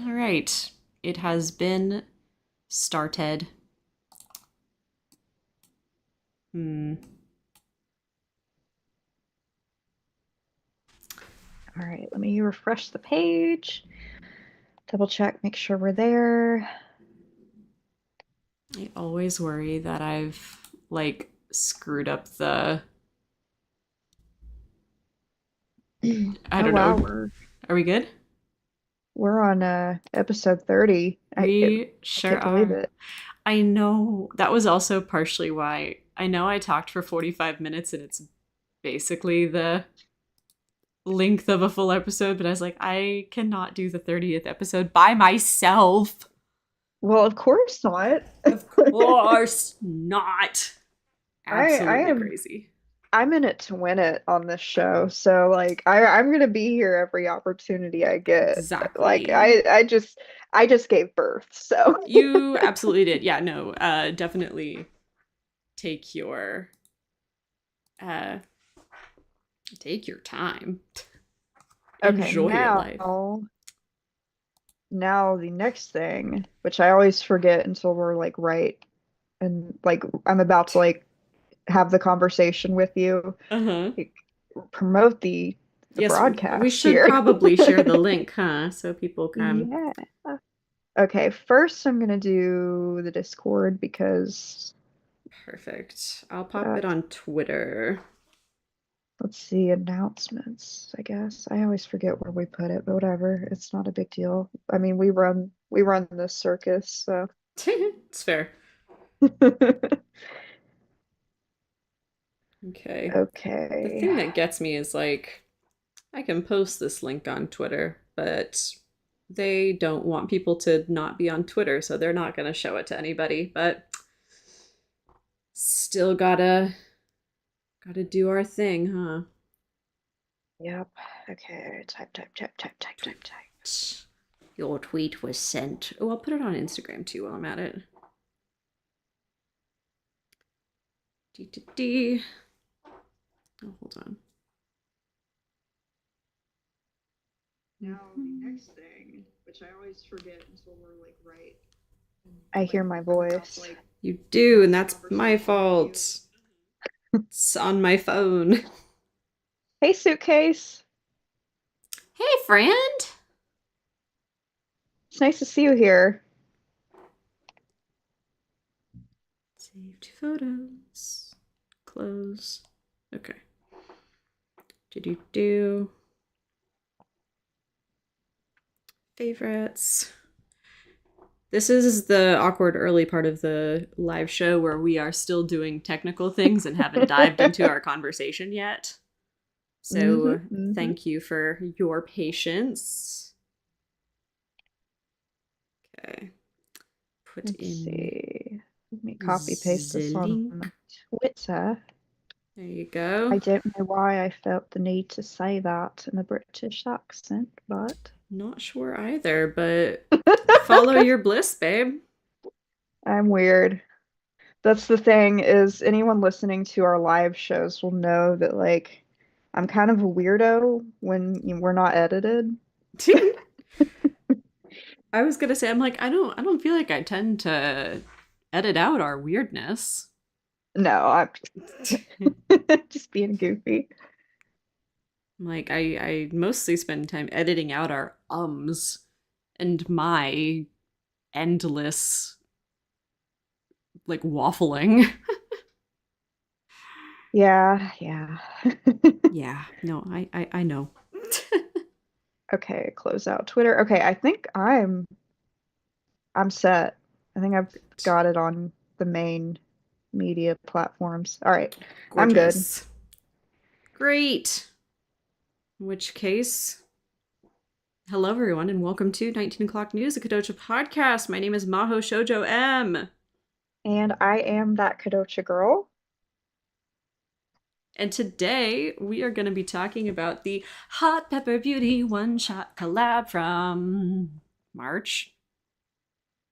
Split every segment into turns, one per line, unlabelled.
All right. It has been started. Hmm.
All right, let me refresh the page. Double check, make sure we're there.
I always worry that I've screwed up the I
Oh
don't
wow,
know.
we're
Are we good?
we're on episode 30.
We
I
sure
can't believe
are.
it.
I know that was also partially why I know I talked for 45 minutes and it's basically the length of a full episode, but I was like, I cannot do the 30th episode by myself.
Well, of course not.
Of course not.
I
Absolutely
am
crazy.
I'm in it to win it on this show. So like I'm gonna be here every opportunity I get. Like
Exactly.
I just gave birth, so
You absolutely did. Yeah, no, definitely take your uh take your time.
okay,
Enjoy your life.
now the next thing, which I always forget until we're like right and like I'm about to like have the conversation with you,
Uh-huh.
like, promote the
Yes, we
broadcast
should
here.
probably share the link, huh? So people can.
Yeah. Okay, first I'm gonna do the Discord because
Perfect. I'll pop it
that,
on Twitter.
let's see, announcements, I guess. I always forget where we put it, but whatever. It's not a big deal. I mean, we run this circus, so
It's fair. Okay. The
okay.
thing that gets me is I can post this link on Twitter, but they don't want people to not be on Twitter, so they're not going to show it to anybody. But still gotta do our thing, huh?
Yep. Okay. Type.
Your tweet was sent. Oh, I'll put it on Instagram too while I'm at it. D. Oh, hold on.
Now the next thing, which I always forget until we're like right, and
I
like
hear my
I'm about to
voice.
like
You do,
have
and
the
that's my
conversation with you.
fault. It's on my phone.
Hey, suitcase.
Hey, friend.
It's nice to see you here.
Saved photos. Close. Okay. Do. Favorites. This is the awkward early part of the live show where we are still doing technical things and haven't dived into our conversation yet.
Mm-hmm.
So,
Mm-hmm.
thank you for your patience. Okay. Put
Let's
in
see. Let me copy paste
the
this on
link.
Twitter.
There you go.
I don't know why I felt the need to say that in a British accent, but
Not sure either, but follow your bliss, babe.
I'm weird. That's the thing is anyone listening to our live shows will know that like I'm kind of a weirdo when we're not edited.
I was gonna say, I'm like, I don't feel like I tend to edit out our weirdness.
No, I'm just being goofy.
Like I mostly spend time editing out our ums and my endless waffling.
Yeah, yeah.
Yeah, no, I know.
Okay, close out Twitter. Okay, I think I'm set. I think I've got it on the main media platforms. All right, I'm good.
Gorgeous. Great. In which case, hello everyone and welcome to 19 o'clock news, a Kodocha podcast. My name is Mahou Shoujo M.
And I am that Kodocha girl.
And today we are going to be talking about the Hot Pepper Beauty one shot collab from March.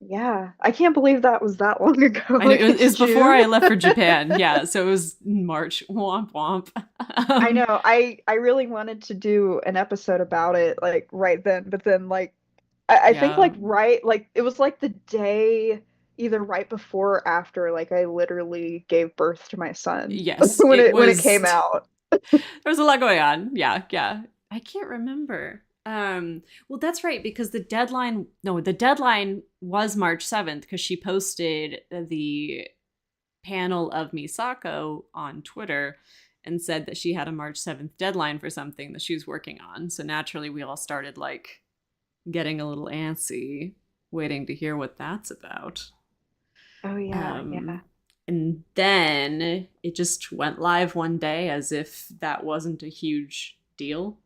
Yeah, I can't believe that was that long ago.
I know
Like
it
it's
was before
June.
I left for Japan. Yeah, so it was March. Womp womp.
I
Um,
know. I really wanted to do an episode about it like right then, but then like I think
Yeah.
like right like it was like the day either right before or after like I literally gave birth to my son
Yes,
when
it
it
was.
came out.
There was a lot going on. Yeah, yeah. I can't remember. Well, that's right because the deadline. No, the deadline was March 7th because she posted the panel of Misako on Twitter and said that she had a March 7th deadline for something that she was working on. So naturally, we all started like getting a little antsy, waiting to hear what that's about.
Oh yeah, yeah.
Um, and then it just went live one day as if that wasn't a huge deal.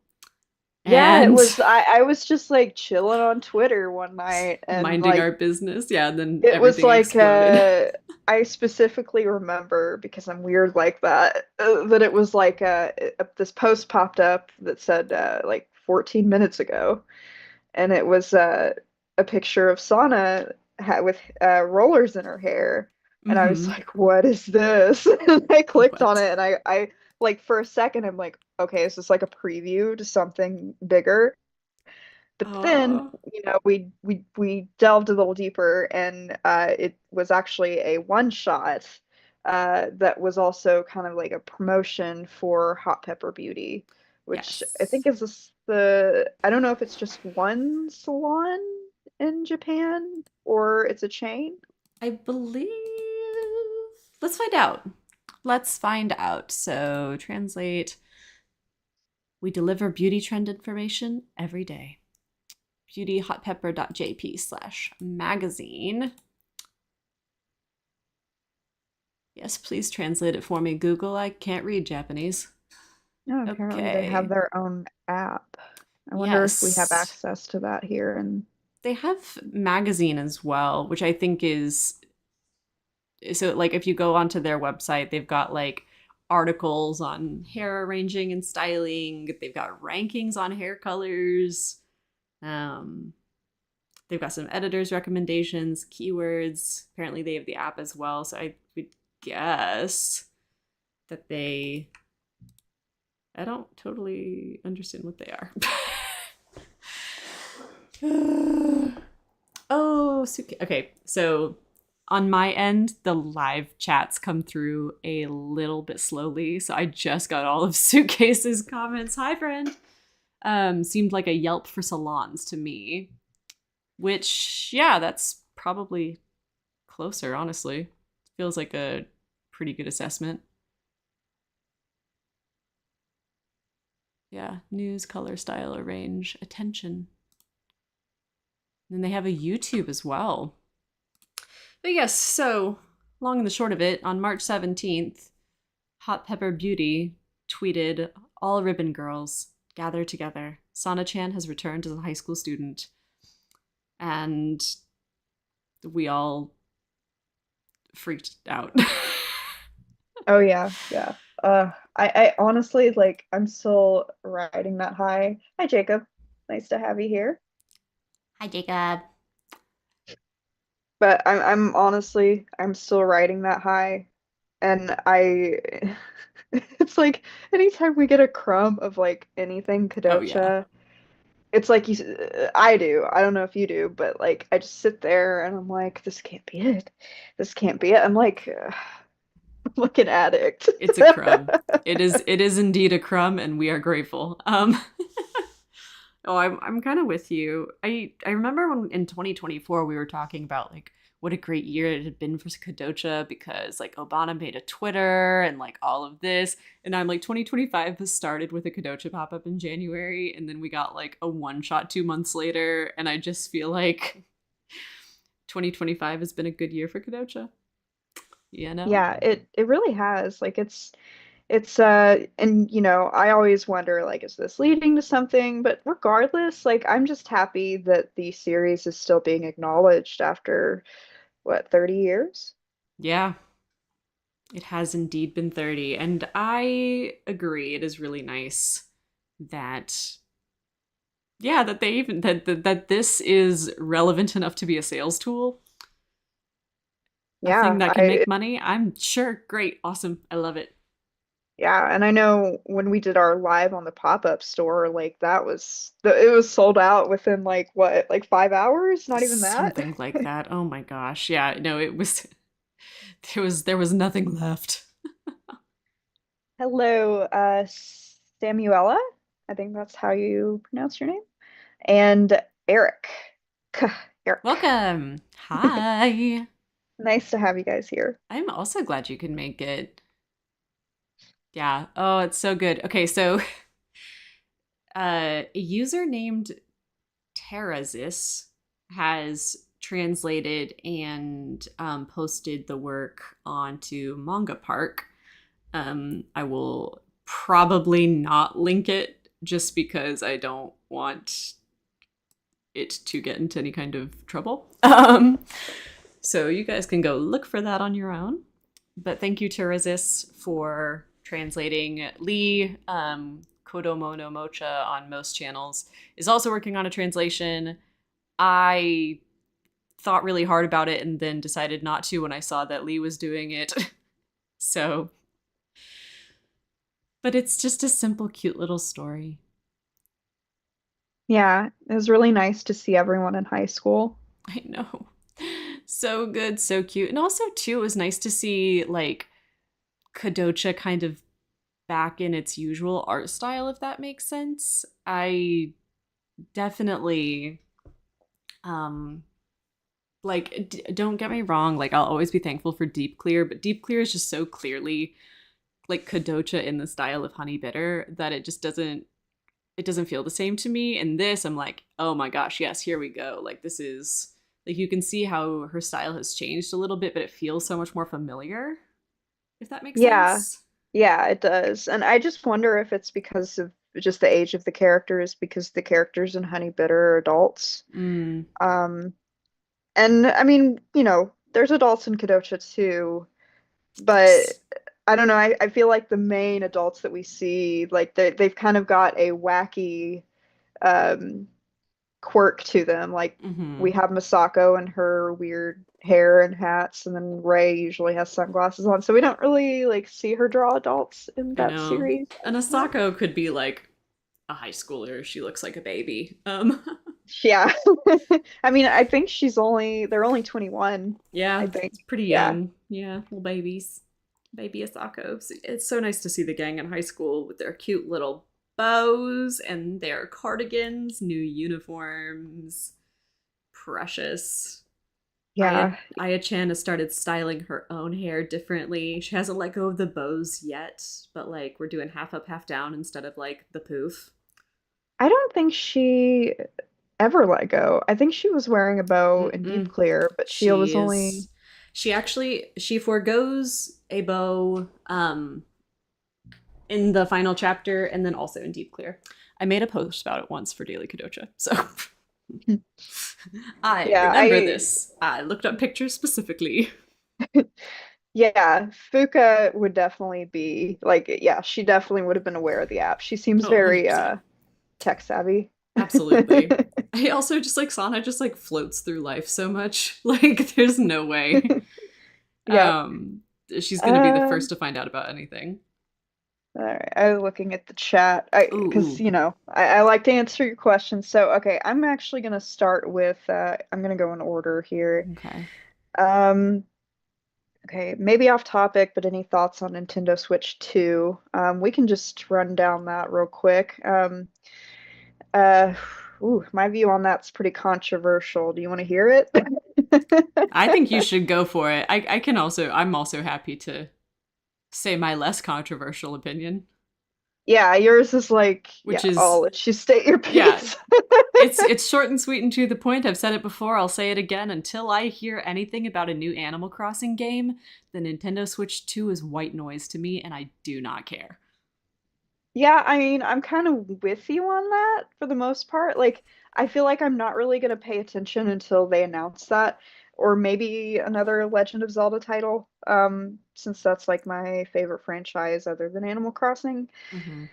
Yeah, it
And
was I was just like chilling on Twitter one night and
minding
like
our business. Yeah, and then
it was
everything
like
exploded.
I specifically remember because I'm weird like that that it was like this post popped up that said like 14 minutes ago and it was a picture of Sana with rollers in her hair and I was
Mm-hmm.
like what is this? And I clicked on
What?
it and I like for a second I'm like okay is this like a preview to something bigger? But then,
Oh,
we delved a little deeper, and it was actually a one shot that was also kind of like a promotion for Hot Pepper Beauty, which I
yes.
think is the I don't know if it's just one salon in Japan or it's a chain.
I believe. Let's find out. Let's find out. So, translate. We deliver beauty trend information every day. beautyhotpepper.jp/magazine. Yes, please translate it for me, Google. I can't read Japanese.
No, apparently they have
Okay.
their own app. I wonder if we have
Yes.
access to that here. And
They have magazine as well, which I think is so like if you go onto their website, they've got like articles on hair arranging and styling. They've got rankings on hair colors. Um, they've got some editors' recommendations, keywords. Apparently, they have the app as well. So I would guess that they. I don't totally understand what they are. Oh, okay. So on my end, the live chats come through a little bit slowly. So I just got all of Suitcase's comments. Hi, friend. Seemed like a Yelp for salons to me. Which, yeah, that's probably closer, honestly. Feels like a pretty good assessment. Yeah, news, color, style, arrange, attention. And then they have a YouTube as well. But yes, so long and the short of it, on March 17th, Hot Pepper Beauty tweeted, "All ribbon girls, gather together. Sana-chan has returned as a high school student." And we all freaked out.
oh yeah, yeah. I honestly like I'm still riding that high. Hi Jacob. Nice to have you here.
Hi, Jacob.
But I'm honestly I'm still riding that high and I it's like anytime we get a crumb of like anything
Oh, yeah.
Kodocha, it's like I do. I don't know if you do, but like I just sit there and I'm like this can't be it. This can't be it. I'm like I'm like an addict.
It's a crumb. It is indeed a crumb, and we are grateful. Oh, I'm kind of with you. I remember when in 2024 we were talking about like what a great year it had been for Kodocha because like Obana made a Twitter and like all of this, and I'm like 2025 has started with a Kodocha pop up in January, and then we got like a one shot 2 months later, and I just feel like 2025 has been a good year for Kodocha. You know?
Yeah, it really has. Like it's and I always wonder like is this leading to something? But regardless, like I'm just happy that the series is still being acknowledged after what, 30 years?
Yeah, it has indeed been 30, and I agree. It is really nice that yeah, that they even that this is relevant enough to be a sales tool, a thing
Yeah,
that can
I
make money. I'm sure great, awesome. I love it.
Yeah, and I know when we did our live on the pop-up store, like it was sold out within like what, like 5 hours? Not even that.
Something like that. Oh my gosh. Yeah, no, it was there was nothing left.
Hello, Samuela. I think that's how you pronounce your name. And Eric. Eric.
Welcome. Hi.
Nice to have you guys here.
I'm also glad you could make it. Yeah. Oh, it's so good. Okay, so a user named Terrazis has translated and posted the work onto Manga Park. I will probably not link it just because I don't want it to get into any kind of trouble. So you guys can go look for that on your own. But thank you to Resist for translating. Lee, Kodomo no Mocha on most channels, is also working on a translation. I thought really hard about it and then decided not to when I saw that Lee was doing it. So, but it's just a simple, cute little story.
Yeah, it was really nice to see everyone in high school.
I know. So good, so cute. And also, too, it was nice to see, like, Kodocha kind of back in its usual art style, if that makes sense. I definitely, um, like, don't get me wrong, like, I'll always be thankful for Deep Clear, but Deep Clear is just so clearly, like, Kodocha in the style of Honey Bitter that it doesn't feel the same to me. And this, I'm like, oh my gosh, yes, here we go. Like, this is, like, you can see how her style has changed a little bit, but it feels so much more familiar, if that makes
Yeah,
sense.
yeah, it does. And I just wonder if it's because of just the age of the characters, because the characters in Honey Bitter are adults.
Mm,
Um, and I mean, there's adults in Kodocha too, but
yes.
I don't know. I feel like the main adults that we see, like they've kind of got a wacky um quirk to them. Like
Mm-hmm.
we have Masako and her weird hair and hats, and then Ray usually has sunglasses on. So we don't really like see her draw adults in
I
that
know.
series
And
as much.
Asako could be like a high schooler. She looks like a baby.
Yeah. I mean, I think they're only 21, I
Yeah,
think.
it's pretty
Yeah.
young. Yeah, little babies. Baby Asako. So it's so nice to see the gang in high school with their cute little bows and their cardigans, new uniforms. Precious.
Yeah.
Aya-chan has started styling her own hair differently. She hasn't let go of the bows yet, but like we're doing half up, half down instead of like the poof.
I don't think she ever let go. I think she was wearing a bow in Deep
Mm-mm.
Clear, but she
She
was only
is. She forgoes a bow in the final chapter and then also in Deep Clear. I made a post about it once for Daily Kodocha, so I
yeah,
remember
I
this. I looked up pictures specifically.
yeah, Fuka would definitely be like yeah, she definitely would have been aware of the app. She seems
Oh,
very
100%.
tech savvy.
Absolutely. I also just like Sana just like floats through life so much. Like there's no way
Yep.
um she's gonna be the
Um
first to find out about anything.
all right, I was looking at the chat. I
Ooh,
because
ooh.
I like to answer your questions. So okay, I'm actually gonna start with I'm gonna go in order here.
Okay.
Um okay, maybe off topic, but any thoughts on Nintendo Switch 2? We can just run down that real quick. Uh my view on that's pretty controversial. Do you want to hear it?
I think you should go for it. I'm also happy to say my less controversial opinion,
Yeah, yours is like,
which
yeah, I'll
is
let you state your
yeah,
piece.
it's short and sweet and to the point. I've said it before, I'll say it again. Until I hear anything about a new Animal Crossing game, the Nintendo Switch 2 is white noise to me and I do not care.
Yeah, I mean, I'm kind of with you on that for the most part. Like, I feel like I'm not really going to pay attention until they announce that, or maybe another Legend of Zelda title, since that's like my favorite franchise other than Animal Crossing.
Mhm.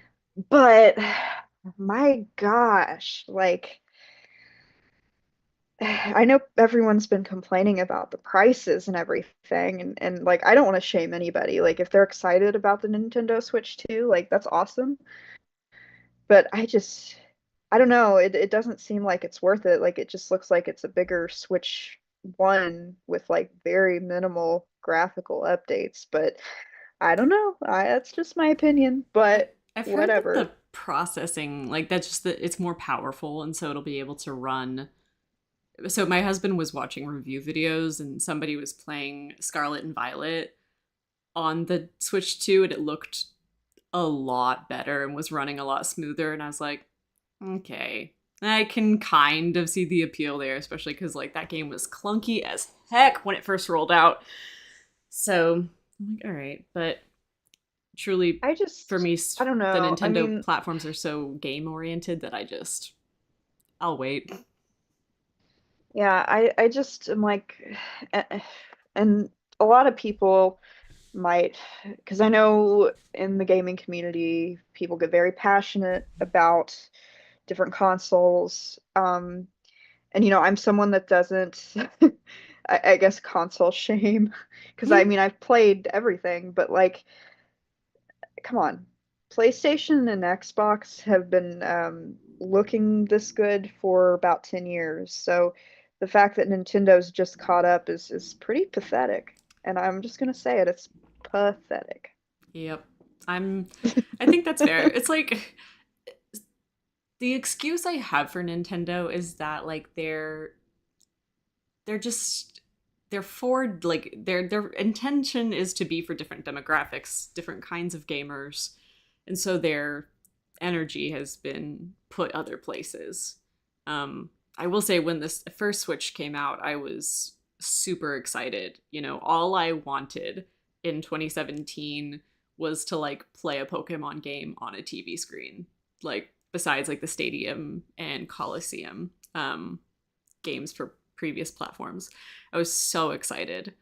But my gosh, like, I know everyone's been complaining about the prices and everything, and like I don't want to shame anybody. Like if they're excited about the Nintendo Switch 2, like that's awesome. But I don't know, it doesn't seem like it's worth it. Like it just looks like it's a bigger Switch 1 with like very minimal graphical updates, but I don't know. That's just my opinion,
I,
but
I've heard that
whatever.
the processing, like that's just that it's more powerful, and so it'll be able to run. So my husband was watching review videos, and somebody was playing Scarlet and Violet on the Switch 2, and it looked a lot better and was running a lot smoother. And I was like, okay, I can kind of see the appeal there, especially because like that game was clunky as heck when it first rolled out. So I'm like, all right, but truly, for me,
I don't
the
know. I
Nintendo
mean,
platforms are so game oriented that I'll wait.
yeah, I just am like, and a lot of people might, because I know in the gaming community, people get very passionate about different consoles. And I'm someone that doesn't, I guess, console shame, because I mean, I've played everything, but like, come on. PlayStation and Xbox have been looking this good for about 10 years. So the fact that Nintendo's just caught up is pretty pathetic. And I'm just gonna say it, it's pathetic.
Yep. I'm I think that's fair. It's like the excuse I have for Nintendo is that like they're just they're for like their intention is to be for different demographics, different kinds of gamers. And so their energy has been put other places. I will say when this first Switch came out, I was super excited. You know, all I wanted in 2017 was to like play a Pokemon game on a TV screen. Like besides like the Stadium and Coliseum games for previous platforms. I was so excited.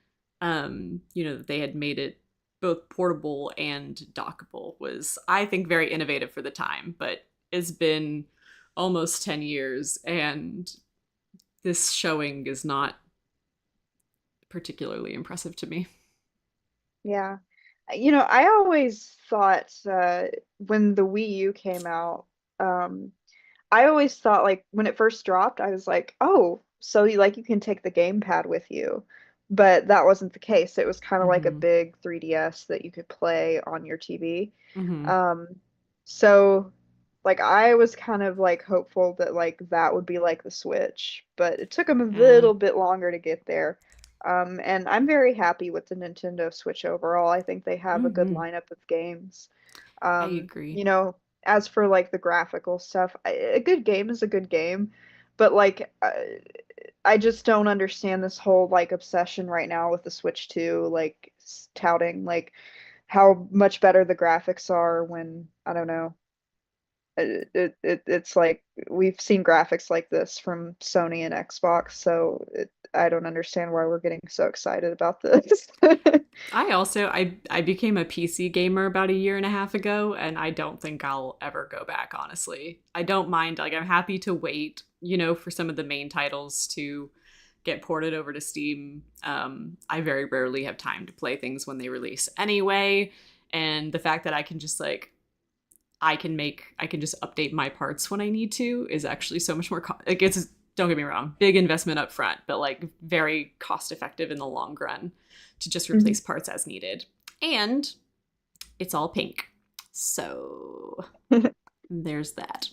That they had made it both portable and dockable was I think very innovative for the time, but it's been almost 10 years and this showing is not particularly impressive to me.
Yeah. I always thought when the Wii U came out, um, I always thought like when it first dropped, I was like, oh, so you can take the gamepad with you. But that wasn't the case. It was kind of like a
Mm-hmm.
big 3DS that you could play on your TV.
Mm-hmm.
Um, so like I was kind of like hopeful that like that would be like the Switch, but it took them a
Yeah.
little bit longer to get there. And I'm very happy with the Nintendo Switch overall. I think they have a good
Mm-hmm.
lineup of games.
I
Um,
agree.
you know, as for like the graphical stuff, a good game is a good game, but like I just don't understand this whole like obsession right now with the Switch 2, like touting like how much better the graphics are when I don't know. It's like we've seen graphics like this from Sony and Xbox, so I don't understand why we're getting so excited about this.
I became a PC gamer about a year and a half ago, and I don't think I'll ever go back, honestly. I don't mind, like I'm happy to wait, for some of the main titles to get ported over to Steam. I very rarely have time to play things when they release anyway, and the fact that I can just like I can just update my parts when I need to is actually so much more like it's don't get me wrong, big investment up front, but like very cost effective in the long run to just
Mhm.
replace parts as needed. And it's all pink. So there's that.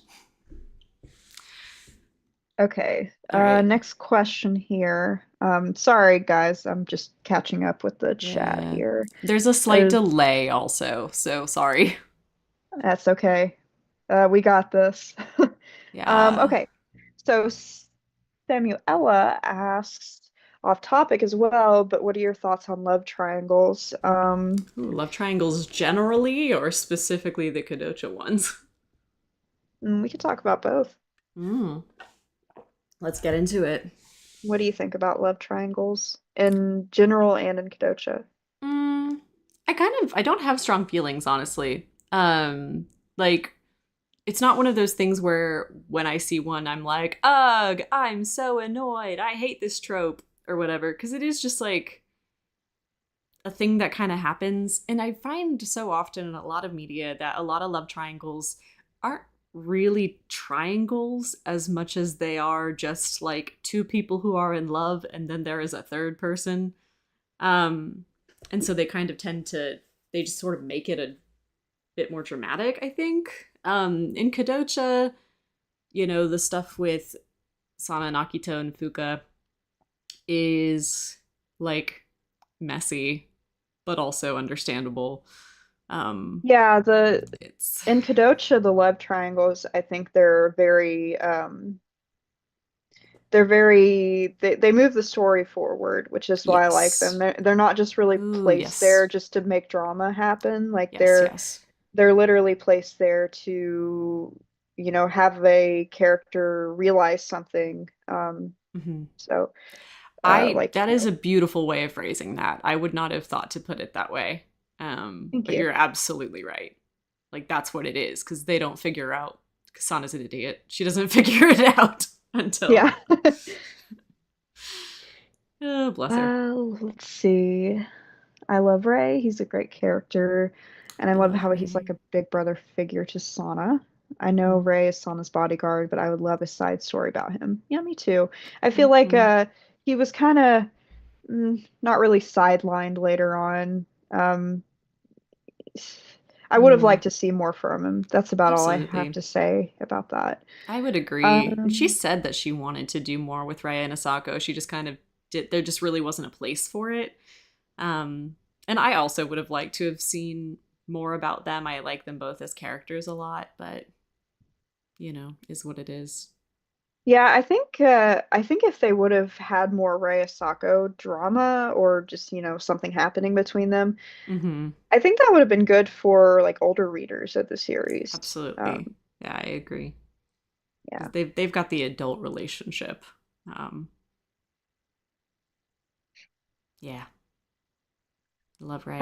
Okay.
All right.
Next question here. Sorry guys, I'm just catching up with the chat
Yeah.
here.
There's a slight
Uh,
delay also, so sorry.
that's okay. We got this.
Yeah.
Okay. So Samuela asks off topic as well, but what are your thoughts on love triangles?
Ooh, love triangles generally or specifically the Kodocha ones?
We could talk about both.
Mm, let's get into it.
What do you think about love triangles in general and in Kodocha?
Mm, I don't have strong feelings, honestly. Like it's not one of those things where when I see one, I'm like, ugh, I'm so annoyed. I hate this trope or whatever. Because it is just like a thing that kind of happens. And I find so often in a lot of media that a lot of love triangles aren't really triangles as much as they are just like two people who are in love and then there is a third person. Um, and so they kind of tend to, they just sort of make it a bit more dramatic, I think. In Kodocha, the stuff with Sana and Akito and Fuka is like messy, but also understandable. Um,
Yeah, the
it's
in Kodocha, the love triangles, I think they move the story forward, which is why I like them.
yes.
They're not just really
Ooh,
placed
yes.
there just to make drama happen. Like
Yes, yes.
they're literally placed there to, have a character realize something.
Hmm.
So
I
like,
that is a beautiful way of phrasing that. I would not have thought to put it that way.
thank
But
you.
you're absolutely right. Like that's what it is because they don't figure out. Kasana's an idiot. She doesn't figure it out until.
Yeah.
Oh, bless her.
Let's see. I love Ray. He's a great character. And I
I
love
love
how he's like
Ray.
a big brother figure to Sana. I know
Mm-hmm.
Ray is Sana's bodyguard, but I would love a side story about him. Yeah, me too. I feel like
Mm-hmm.
he was kind of not really sidelined later on. Um, I would have
Mm,
liked to see more from him. That's about all I have
absolutely.
to say about that.
I would agree. And she
Um,
said that she wanted to do more with Raya and Asako. She just kind of did. There just really wasn't a place for it. Um, and I also would have liked to have seen more about them. I like them both as characters a lot, but is what it is.
Yeah, I think if they would have had more Rei Sako drama or just, something happening between them,
Mm-hmm.
I think that would have been good for like older readers of the series.
Absolutely. Yeah, I agree.
Yeah.
Because they've got the adult relationship. Um, yeah, love Ray.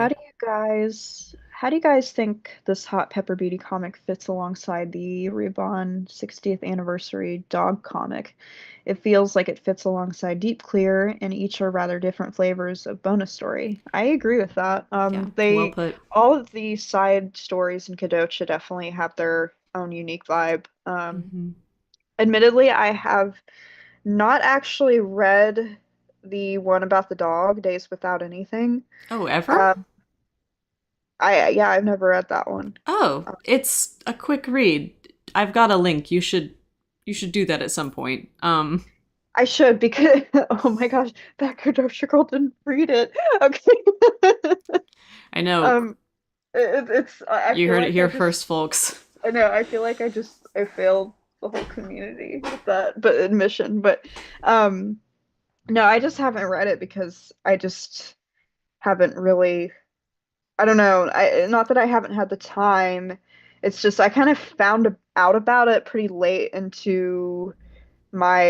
How do you guys think this Hot Pepper Beauty comic fits alongside the Reborn 60th anniversary dog comic? It feels like it fits alongside Deep Clear, and each are rather different flavors of bonus story. I agree with that.
Yeah, well
They
put.
all of the side stories in Kodocha definitely have their own unique vibe.
Mm-hmm.
Admittedly, I have not actually read the one about the dog, Days Without Anything.
Oh, ever?
Um, yeah, I've never read that one.
Oh,
Uh,
it's a quick read. I've got a link. You should do that at some point.
I should because oh my gosh, that Kodocha girl didn't read it. Okay.
I know
Um, it's I
you
feel
heard it
like I
here
just
first, folks.
I know I feel like I failed the whole community with that, but admission. But um, no, I just haven't read it because I just haven't really. I don't know. I not that I haven't had the time. It's just I kind of found out about it pretty late into my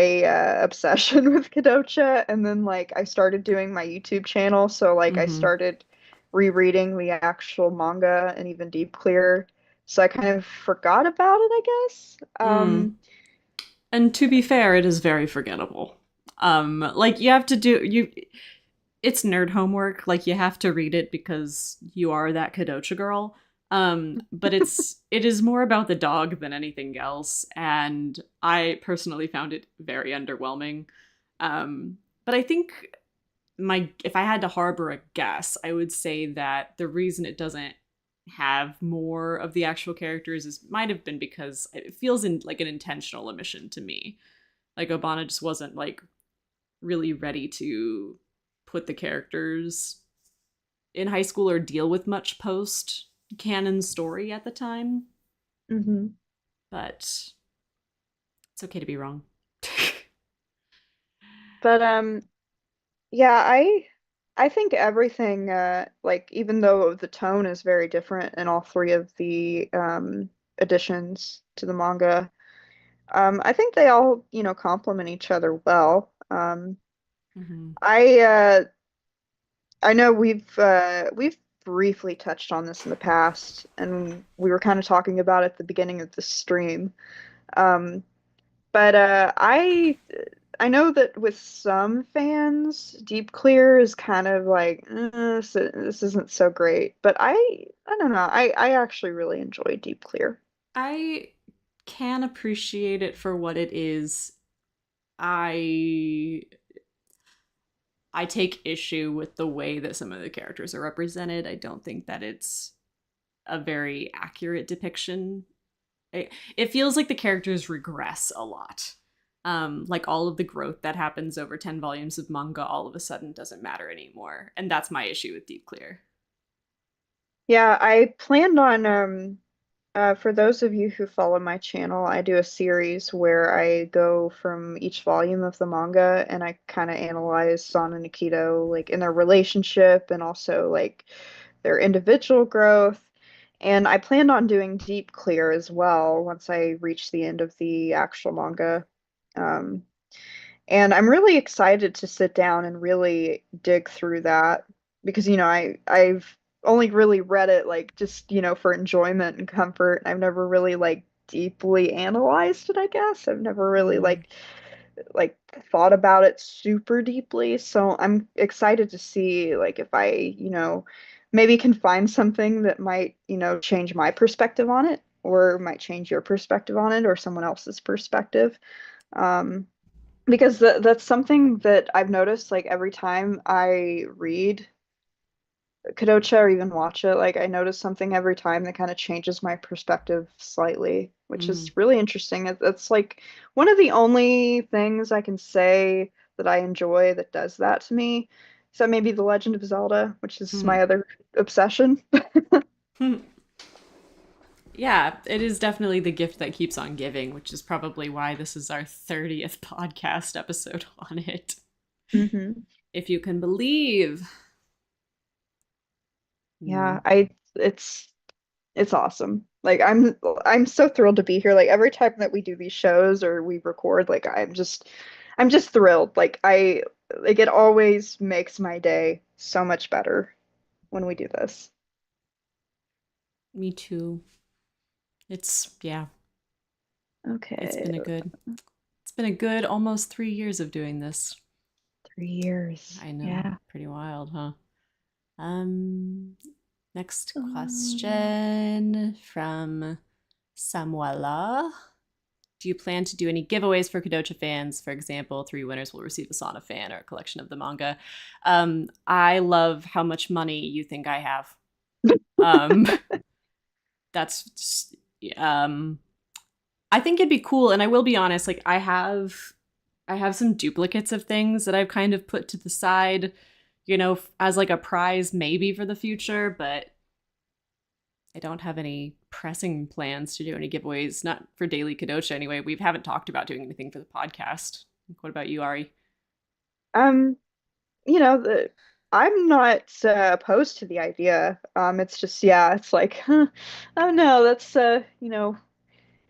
obsession with Kodocha, and then like I started doing my YouTube channel, so like I
Mm-hmm.
started rereading the actual manga and even Deep Clear, so I kind of forgot about it, I guess.
Mm. And to be fair, it is very forgettable. Like you have to do you. It's nerd homework. Like you have to read it because you are that Kadocha girl. But it is more about the dog than anything else, and I personally found it very underwhelming. But I think my if I had to harbor a guess, I would say that the reason it doesn't have more of the actual characters is might have been because it feels like an intentional omission to me. Like Obana just wasn't like really ready to put the characters in high school or deal with much post canon story at the time.
Hmm.
But it's okay to be wrong.
But yeah, I think everything like even though the tone is very different in all three of the additions to the manga, I think they all, complement each other well.
Mm-hmm.
I know we've briefly touched on this in the past, and we were kind of talking about it at the beginning of the stream. Um, but I know that with some fans, Deep Clear is kind of like this isn't so great. But I don't know. I actually really enjoy Deep Clear.
I can appreciate it for what it is. I I take issue with the way that some of the characters are represented. I don't think that it's a very accurate depiction. It feels like the characters regress a lot. Like all of the growth that happens over 10 volumes of manga all of a sudden doesn't matter anymore. And that's my issue with Deep Clear.
Yeah, I planned on for those of you who follow my channel, I do a series where I go from each volume of the manga and I kind of analyze San and Akito like in their relationship and also like their individual growth. And I planned on doing Deep Clear as well once I reach the end of the actual manga. Um, and I'm really excited to sit down and really dig through that because, I've only really read it like just, for enjoyment and comfort. I've never really like deeply analyzed it, I guess. I've never really
Mm.
like thought about it super deeply. So I'm excited to see like if I, maybe can find something that might, change my perspective on it or might change your perspective on it or someone else's perspective. Um, because that's something that I've noticed like every time I read Kodocha or even watch it, like I notice something every time that kind of changes my perspective slightly, which
Mm.
is really interesting. It's like one of the only things I can say that I enjoy that does that to me. So maybe The Legend of Zelda, which is
Mm.
my other obsession.
Mm. Yeah, it is definitely the gift that keeps on giving, which is probably why this is our 30th podcast episode on it.
hmm
If you can believe.
Yeah,
Mm.
it's awesome. Like I'm so thrilled to be here. Like every time that we do these shows or we record, like I'm just thrilled. Like it always makes my day so much better when we do this.
Me too. Yeah, it's
Okay,
been a good, it's been a good almost 3 years of doing this.
3 years.
I know,
Yeah.
pretty wild, huh? Um, Next
Um,
question from Samuela. Do you plan to do any giveaways for Kodocha fans? For example, 3 winners will receive a Sauna fan or a collection of the manga. I love how much money you think I have. Um, that's just, um, I think it'd be cool, and I will be honest. Like I have some duplicates of things that I've kind of put to the side, as like a prize maybe for the future, but I don't have any pressing plans to do any giveaways, not for Daily Kodocha anyway. We haven't talked about doing anything for the podcast. What about you, Ari?
um, the I'm not opposed to the idea. It's just yeah, it's like, oh no, that's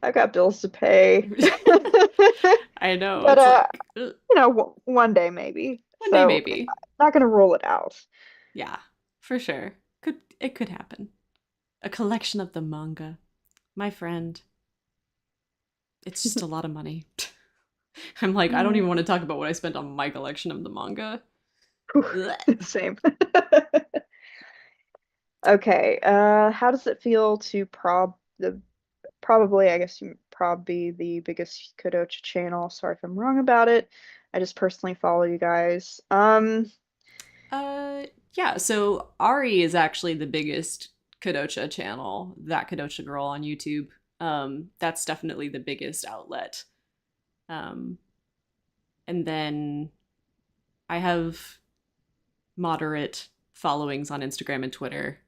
I've got bills to pay.
I know,
But
it's like ugh,
one day maybe.
one day
So
maybe.
not gonna rule it out.
Yeah, for sure. It could happen. A collection of the manga. My friend, it's just a lot of money. I'm like, I don't even want to talk about what I spent on my collection of the manga.
Same. Okay. How does it feel to probably I guess you prob be the biggest Kodocha channel. Sorry if I'm wrong about it. I just personally follow you guys.
Uh, yeah, so Ari is actually the biggest Kodocha channel, that Kodocha girl on YouTube. That's definitely the biggest outlet. Um, and then I have moderate followings on Instagram and Twitter.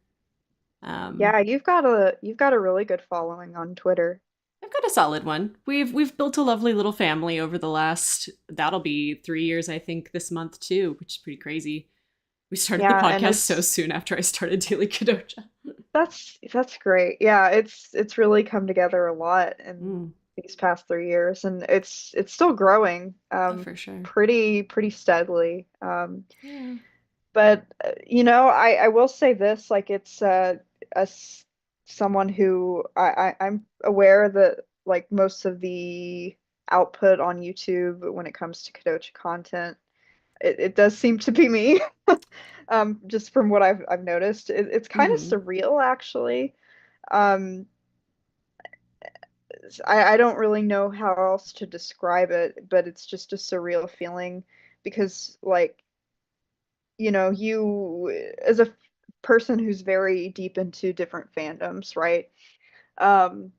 Um,
Yeah, you've got a really good following on Twitter.
I've got a solid one. We've built a lovely little family over the last, that'll be 3 years, I think, this month too, which is pretty crazy. We started the
Yeah, and
podcast so
it's
soon after I started Daily Kodocha.
that's great. Yeah, it's really come together a lot in
Mm,
these past 3 years, and it's still growing
oh, for sure.
pretty steadily.
Yeah.
But I will say this, like it's as someone who I'm aware that like most of the output on YouTube when it comes to Kodocha content, it does seem to be me. Just from what I've noticed, it's kind of
Mm-hmm.
surreal actually. Um, I don't really know how else to describe it, but it's just a surreal feeling because like you as a person who's very deep into different fandoms, right? Um,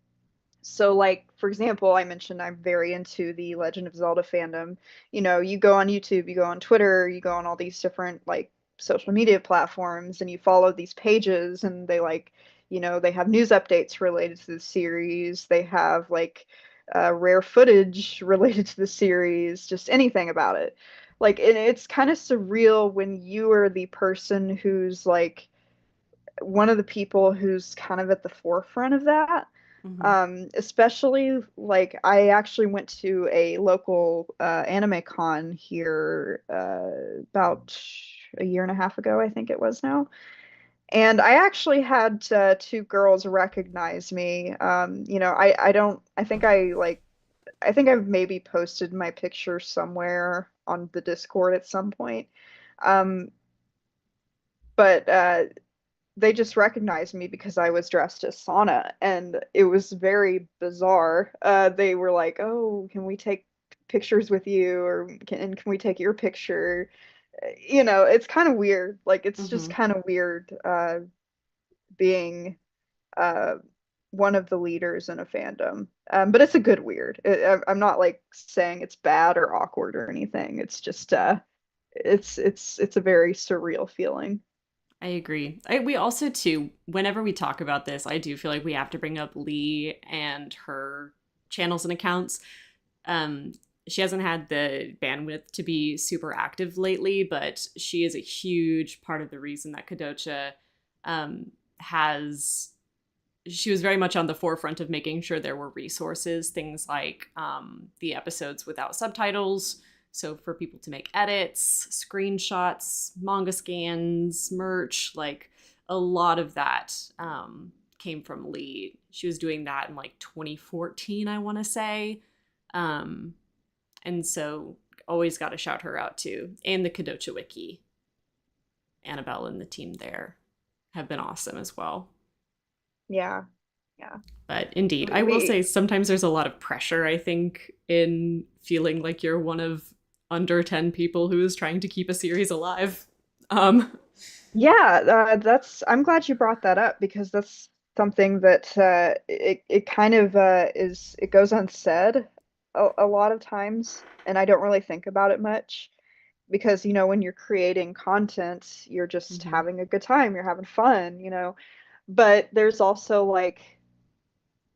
so like for example, I mentioned I'm very into the Legend of Zelda fandom. You go on YouTube, you go on Twitter, you go on all these different like social media platforms and you follow these pages and they like, they have news updates related to the series. They have like rare footage related to the series, just anything about it. Like and it's kind of surreal when you are the person who's like one of the people who's kind of at the forefront of that.
Mm-hmm.
Especially like I actually went to a local anime con here about a year and a half ago, I think it was now. And I actually had two girls recognize me. I don't, I think I've maybe posted my picture somewhere on the Discord at some point. Um, but they just recognized me because I was dressed as Sana, and it was very bizarre. They were like, "Oh, can we take pictures with you, or can we take your picture?" It's kind of weird. Like, it's just
Mm-hmm.
kind of weird being uh, one of the leaders in a fandom. But it's a good weird. I'm not like saying it's bad or awkward or anything. It's just it's a very surreal feeling.
I agree. We also too, whenever we talk about this, I do feel like we have to bring up Lee and her channels and accounts. Um, she hasn't had the bandwidth to be super active lately, but she is a huge part of the reason that Kodocha has. She was very much on the forefront of making sure there were resources, things like the episodes without subtitles. So for people to make edits, screenshots, manga scans, merch, like a lot of that came from Lee. She was doing that in like 2014, I want to say. Um, and so always got to shout her out too. And the Kodocha Wiki. Annabelle and the team there have been awesome as well.
Yeah, yeah.
But indeed, I will
We
say sometimes there's a lot of pressure, I think, in feeling like you're one of under 10 people who is trying to keep a series alive. Um,
Yeah, I'm glad you brought that up because that's something that it kind of it goes unsaid a lot of times, and I don't really think about it much because when you're creating content, you're just
mm-hmm,
having a good time, you're having fun. But there's also like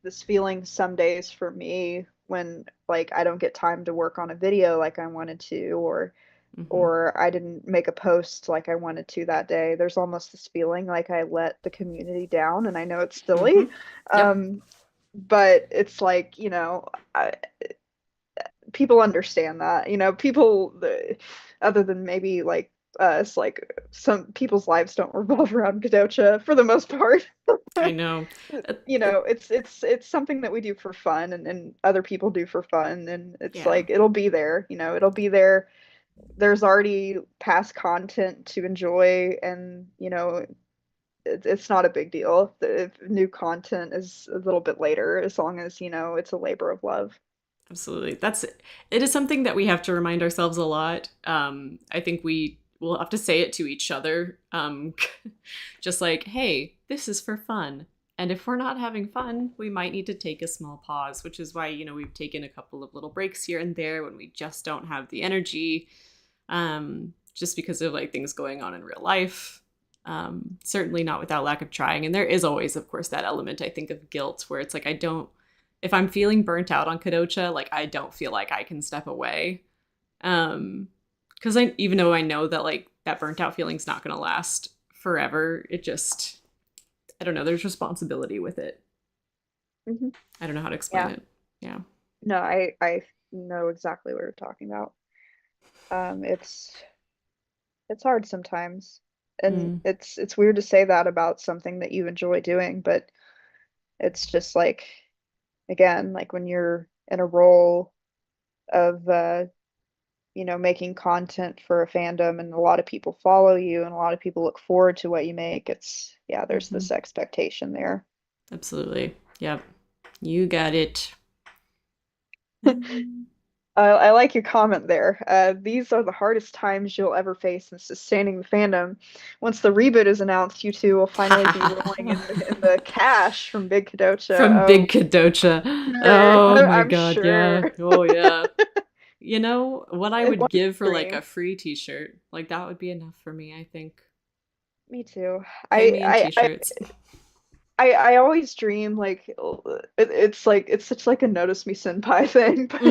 this feeling some days for me when like I don't get time to work on a video like I wanted to,
mm-hmm,
or I didn't make a post like I wanted to that day. There's almost this feeling like I let the community down, and I know it's
mm-hmm.
silly.
Yep,
But it's like, people understand that. People, other than maybe like us, like some people's lives don't revolve around Kodocha for the most part.
I know. Uh,
It's something that we do for fun, and other people do for fun, and it's
yeah,
like it'll be there, it'll be there. There's already past content to enjoy, and it's not a big deal if new content is a little bit later, as long as it's a labor of love.
absolutely. It is something that we have to remind ourselves a lot. I think we will have to say it to each other. Just like, hey, this is for fun. And if we're not having fun, we might need to take a small pause, which is why, we've taken a couple of little breaks here and there when we just don't have the energy, just because of like things going on in real life. Certainly not without lack of trying. And there is always, of course, that element, I think, of guilt where it's like, if I'm feeling burnt out on Kodocha, like I don't feel like I can step away. Because even though I know that like that burnt out feeling's not going to last forever, it just, I don't know, there's responsibility with it.
Hmm.
I don't know how to explain
Yeah.
it. Yeah.
No, I know exactly what you're talking about. It's It's hard sometimes. And
Mm,
it's weird to say that about something that you enjoy doing, but it's just like, again, like when you're in a role of making content for a fandom and a lot of people follow you and a lot of people look forward to what you make, it's yeah, there's
hmm.
this expectation there.
Absolutely. Yep. You got it. Um,
I like your comment there. These are the hardest times you'll ever face in sustaining the fandom. Once the reboot is announced, you two will finally be rolling in the cash from Big Kodocha.
From Big
Oh,
Kadocha.
sure.
Oh my
I'm
god, yeah.
sure.
Oh yeah. You know what I would
What
give
a
for like a
dream.
free t-shirt? Like that would be enough for me, I think.
Me too.
Pay
I
me in
I I
t-shirts.
I always dream like it's like it's such like a notice me senpai thing, but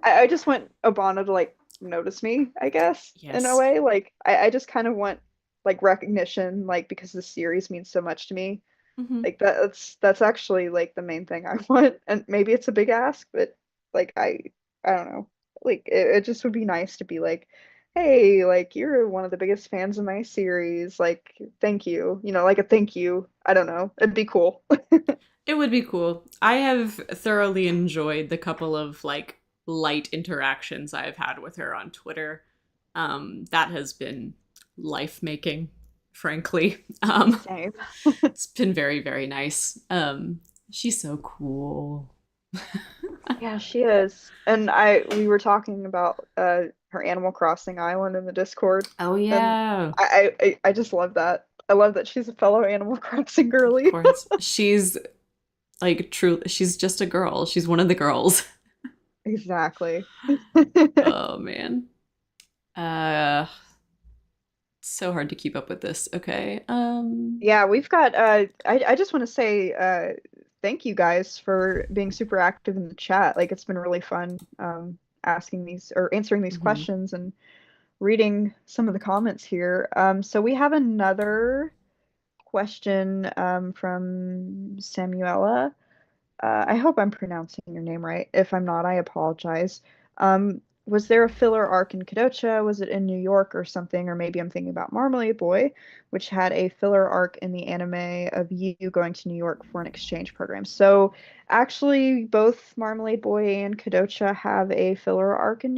I just want Obama to like notice me, I guess, in a
Yes.
way. Like I just kind of want like recognition, like because the series means so much to me.
Hmm.
Like that's actually like the main thing I want. And maybe it's a big ask, but like I don't know. Like it just would be nice to be like, hey, like you're one of the biggest fans of my series. Like, thank you. Like a thank you. I don't know. It'd be cool.
It would be cool. I have thoroughly enjoyed the couple of like light interactions I've had with her on Twitter. That has been life making, frankly.
Same.
It's been very, very nice. She's so cool.
Yeah, she is. And we were talking about her Animal Crossing island in the Discord,
Oh
and
yeah.
I just love that. I love that she's a fellow Animal Crossing
Of
girly.
course. She's like true she's just a girl. She's one of the girls.
Exactly.
Oh man. Uh so hard to keep up with this. Okay.
Yeah, we've got I just want to say thank you guys for being super active in the chat. Like it's been really fun asking these or answering these
mhm.
questions and reading some of the comments here. So we have another question from Samuela. I hope I'm pronouncing your name right. If I'm not, I apologize. Was there a filler arc in Kodocha? Was it in New York or something? Or maybe I'm thinking about Marmalade Boy, which had a filler arc in the anime of you going to New York for an exchange program. So actually, both Marmalade Boy and Kodocha have a filler arc in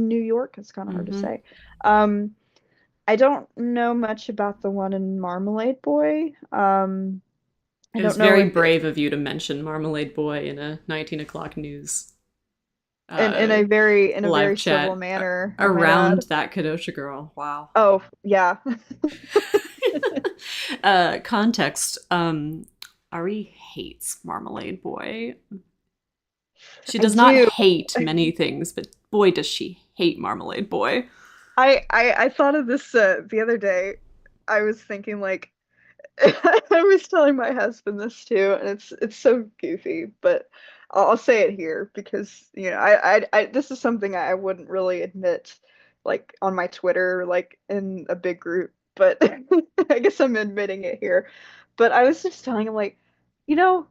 New York. It's kind of hard to
Mhm.
say. Um, I don't know much about the one in Marmalade Boy. I
It was
don't know
very
if
brave of you to mention Marmalade Boy in a 19 o'clock news
in
uh,
a very
live
civil
chat
manner, I might
around
add.
that Kodocha girl. Wow.
Oh, yeah.
Context. Ari hates Marmalade Boy. She
I
does not
do.
hate many things, but boy, does she hate Marmalade Boy.
I thought of this the other day. I was thinking like I was telling my husband this too, and it's so goofy, but I'll say it here because I this is something I wouldn't really admit like on my Twitter like in a big group, but I guess I'm admitting it here. But I was just telling him like, you know,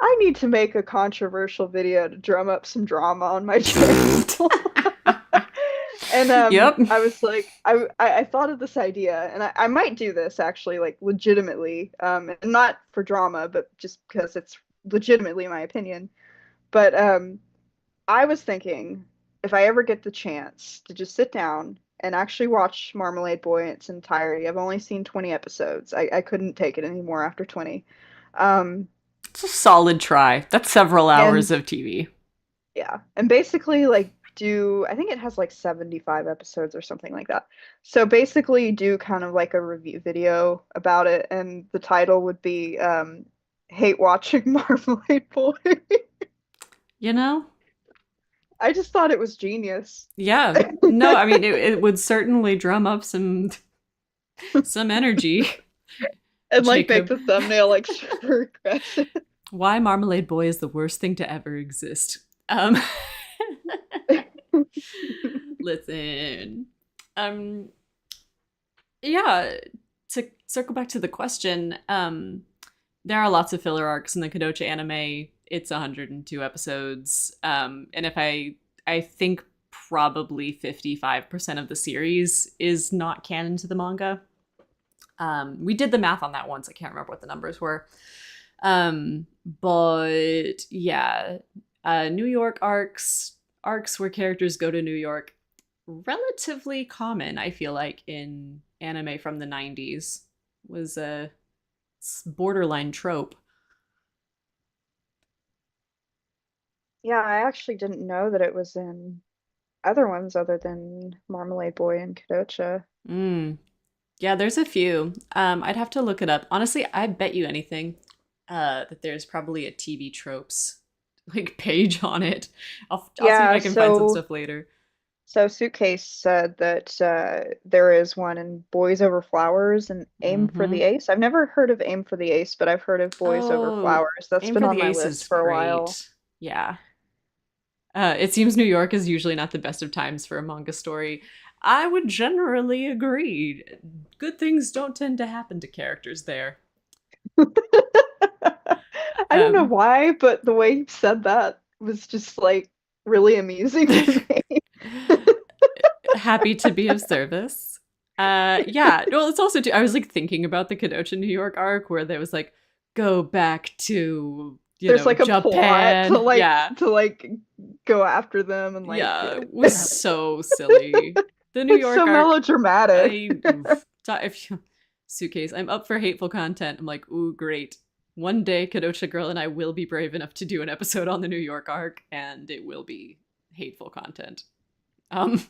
I need to make a controversial video to drum up some drama on my channel. And
Yep.
I was like, I thought of this idea, and I might do this actually, like legitimately, and not for drama, but just because it's legitimately my opinion. But I was thinking if I ever get the chance to just sit down and actually watch Marmalade Boy in its entirety. I've only seen 20 episodes. I couldn't take it anymore after 20. Um,
It's a solid try. That's several
and
hours of TV.
Yeah. And basically like do I think it has like 75 episodes or something like that. So basically do kind of like a review video about it and the title would be Hate Watching Marmalade Boy.
You know?
I just thought it was genius.
Yeah. No, I mean it would certainly drum up some energy,
And like make
Jacob.
the thumbnail like super aggressive.
Why Marmalade Boy is the worst thing to ever exist. Um listen. Um yeah, to circle back to the question, there are lots of filler arcs in the Kodocha anime. It's 102 episodes. And if I think probably 55% of the series is not canon to the manga. We did the math on that once. I can't remember what the numbers were. But yeah, New York arcs where characters go to New York, relatively common, I feel like, in anime from the 90s. Was a borderline trope.
Yeah, I actually didn't know that it was in other ones other than Marmalade Boy and Kodocha.
Mm. Yeah, there's a few. I'd have to look it up. Honestly, I bet you anything that there's probably a TV tropes like page on it. I'll see if
Yeah,
I can find some
so
stuff later.
Suitcase said that there is one in Boys Over Flowers and Aim for
Mm-hmm.
the Ace. I've never heard of Aim for the Ace, but I've heard of Boys Over
Oh,
Flowers. That's
Aim
been
for
on
the
my
Ace
list
is
for a while.
great. Yeah. It seems New York is usually not the best of times for a manga story. I would generally agree. Good things don't tend to happen to characters there.
I don't know
Um,
why, but the way you said that was just like really amusing to me.
happy to be of service. Yeah. Well, it's also too, I was like thinking about the Kodocha New York arc where there was like go back to
There's like a plot
Japan. Yeah,
to like go after them and like
yeah, it was so silly. The New
it's
York
so
arc.
melodramatic.
I oof, if you suitcase, I'm up for hateful content. I'm like, ooh, great. One day, Kodocha Girl and I will be brave enough to do an episode on the New York arc, and it will be hateful content. Um,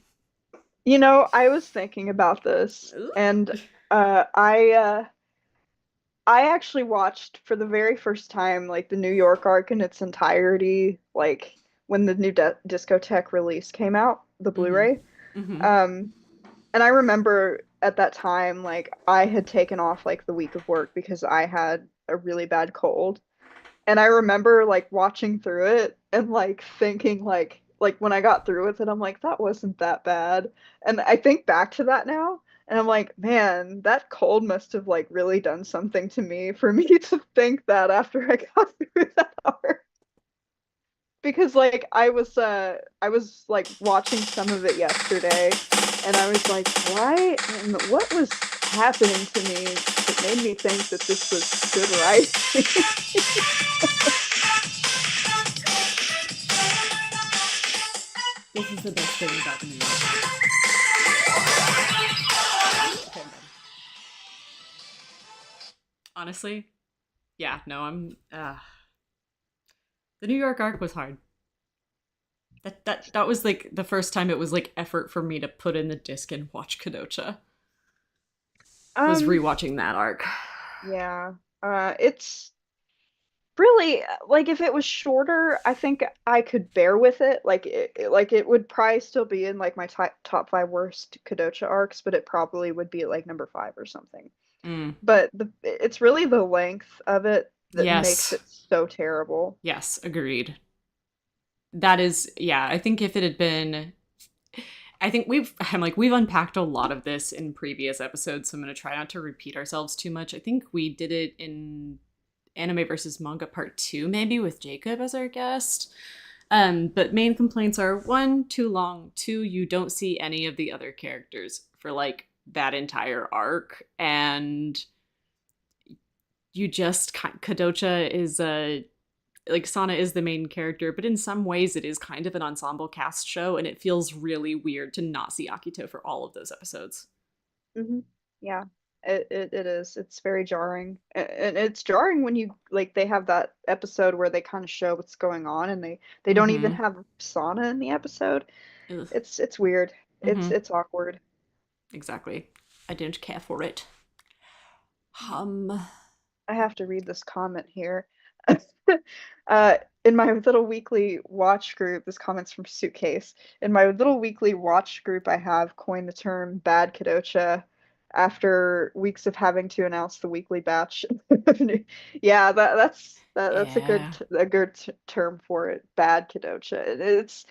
You know, I was thinking about this and uh I uh I actually watched for the very first time like the New York arc in its entirety, like when the new Discotheque release came out, the
mm-hmm,
Blu-ray.
mm-hmm.
Um, and I remember at that time, like I had taken off like the week of work because I had a really bad cold. And I remember like watching through it and like thinking like when I got through with it, I'm like, that wasn't that bad. And I think back to that now and I'm like, man, that cold must have like really done something to me for me to think that after I got through that hour. Because like I was like watching some of it yesterday and I was like, why and what was happening to me that made me think that this was good writing?
This is the best thing about the New York arc. Okay, I'm done. Honestly, yeah, no, I'm. The New York arc was hard. That was like the first time it was like effort for me to put in the disc and watch Kodocha. Was
Um,
rewatching that arc.
yeah. It's really like if it was shorter, I think I could bear with it. Like like it would probably still be in like my top five worst Kodocha arcs, but it probably would be at like number five or something.
Mm.
But it's really the length of it that makes
Yes,
it so terrible.
yes, agreed. That is, yeah. I think if it had been, I think we've unpacked a lot of this in previous episodes, so I'm gonna try not to repeat ourselves too much. I think we did it in Anime versus Manga Part 2, maybe with Jacob as our guest. But main complaints are one, too long, two, you don't see any of the other characters for like that entire arc, and you just Kadocha is a like Sana is the main character, but in some ways it is kind of an ensemble cast show, and it feels really weird to not see Akito for all of those episodes.
Hmm. Yeah, it is. It's very jarring, and it's jarring when you like they have that episode where they kind of show what's going on, and they don't even
Mm-hmm.
have Sana in the episode.
Ugh.
It's weird.
Mm-hmm.
It's awkward.
Exactly. I didn't care for it.
Hmm.
Um.
I have to read this comment here. In my little weekly watch group, this comment's from Suitcase. In my little weekly watch group, I have coined the term bad Kadocha after weeks of having to announce the weekly batch. Yeah, that's
Yeah.
a good term for it. Bad Kadocha. It's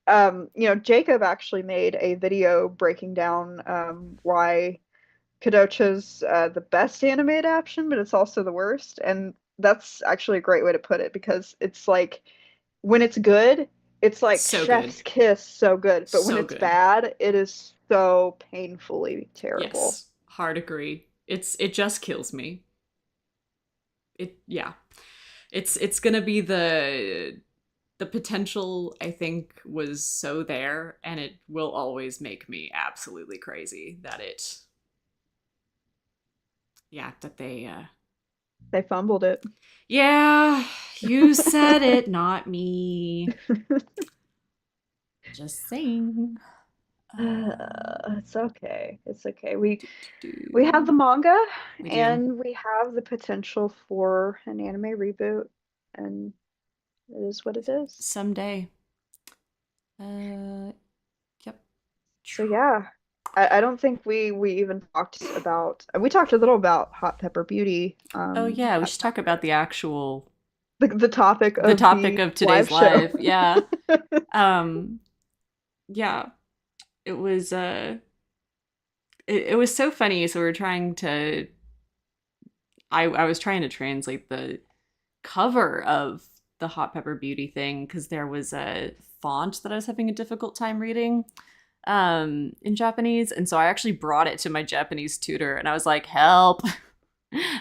you know, Jacob actually made a video breaking down why Kodocha's the best anime adaptation, but it's also the worst. And that's actually a great way to put it because it's like when it's good, It's like
So good.
chef's kiss, so good. But when
So
it's
good.
bad, it is so painfully terrible.
Yes. Hard agree. It just kills me. It yeah. It's gonna be the potential, I think, was so there, and it will always make me absolutely crazy that it yeah, that they
They fumbled it.
yeah, you said it, not me. Just saying.
It's okay. It's okay. We have
Do.
the manga
We do.
and we have the potential for an anime reboot, and it is what it is.
Someday. Uh, yep.
So yeah, I don't think we even talked about we talked a little about Hot Pepper Beauty,
Oh yeah, we
at
should talk about the actual
the topic
the
of
topic
the
of
live
today's
show.
live. Yeah. Um yeah, it was it was so funny. So we are trying to I was trying to translate the cover of the Hot Pepper Beauty thing because there was a font that I was having a difficult time reading in Japanese, and so I actually brought it to my Japanese tutor and I was like, "Help.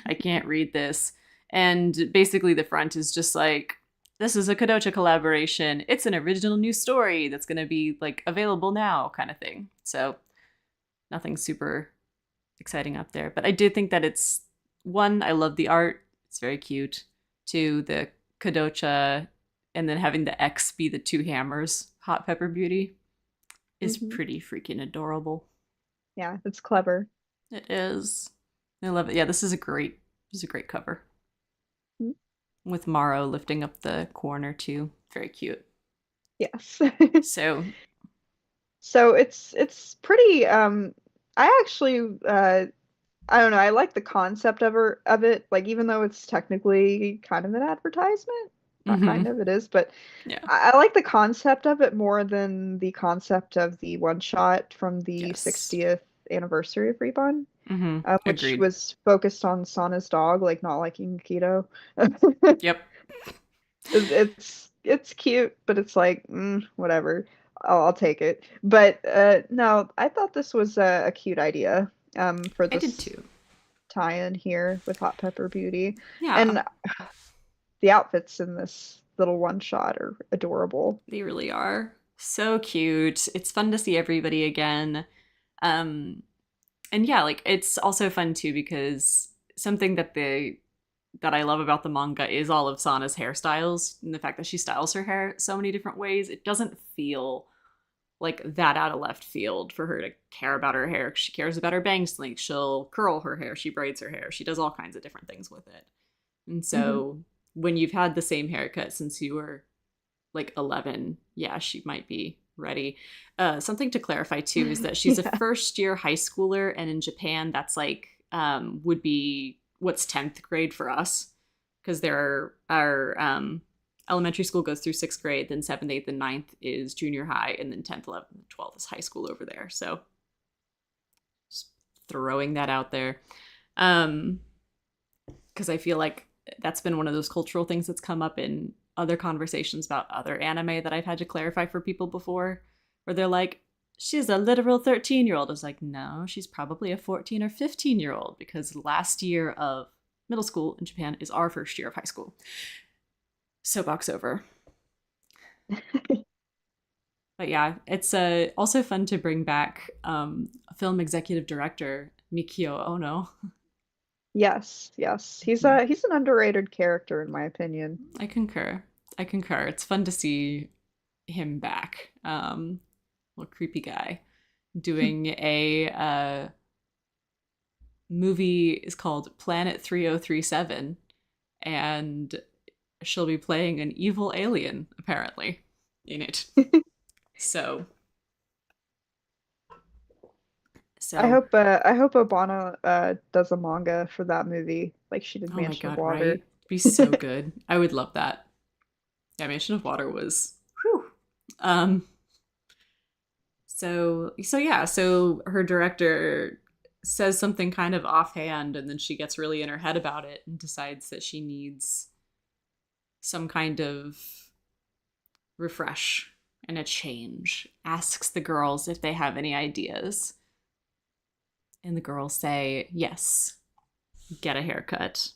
I can't read this." And basically the front is just like, this is a Kodocha collaboration. It's an original new story that's going to be like available now kind of thing. So, nothing super exciting up there. But I do think that it's one, I love the art. It's very cute. Two, the Kodocha and then having the X be the two hammers, Hot Pepper Beauty, is
Hmm.
pretty freaking adorable.
Yeah, it's clever.
It is. I love it. Yeah, this is a great cover.
Mm.
With Morrow lifting up the corner too. Very cute.
Yes.
So,
So it's pretty I actually I don't know, I like the concept of it, like even though it's technically kind of an advertisement, not kind
mm-hmm.
of, it is, but
Yeah.
I like the concept of it more than the concept of the one shot from the
Yes.
60th anniversary of Reborn,
Mm-hmm.
which
Agreed.
was focused on Sana's dog, like not liking keto.
Yep.
It's cute, but it's like whatever. I'll take it. But no, I thought this was a cute idea for
I did
this
too.
tie-in here with Hot Pepper Beauty,
Yeah.
and the outfits in this little one shot are adorable.
They really are. So cute. It's fun to see everybody again. Um and yeah, like it's also fun too because something that I love about the manga is all of Sana's hairstyles and the fact that she styles her hair so many different ways. It doesn't feel like that out of left field for her to care about her hair. She cares about her bangs length. She'll curl her hair. She braids her hair. She does all kinds of different things with it. And
Hmm.
so when you've had the same haircut since you were like 11, yeah, she might be ready. Something to clarify too is that she's a
Yeah.
first year high schooler, and in Japan, that's like would be what's 10th grade for us because there are elementary school goes through sixth grade, then seventh, eighth, and ninth is junior high, and then 10th, 11th, and 12th is high school over there. So just throwing that out there. Um, because I feel like that's been one of those cultural things that's come up in other conversations about other anime that I've had to clarify for people before, where they're like, she's a literal 13-year-old. I was like, no, she's probably a 14 or 15-year-old because last year of middle school in Japan is our first year of high school. Soapbox over. But yeah, it's also fun to bring back film executive director Mikio Ono.
Yes, yes.
Yeah,
He's an underrated character in my opinion.
I concur. I concur. It's fun to see him back. Little creepy guy doing a movie is called Planet 3037, and she'll be playing an evil alien apparently in it. So so
I hope Obana does a manga for that movie like she did
oh my
Mansion of
god,
Water.
right? Be so good. I would love that. Yeah, Mansion of Water was whew. Um so yeah, so her director says something kind of offhand and then she gets really in her head about it and decides that she needs some kind of refresh and a change, asks the girls if they have any ideas. And the girls say, yes, get a haircut.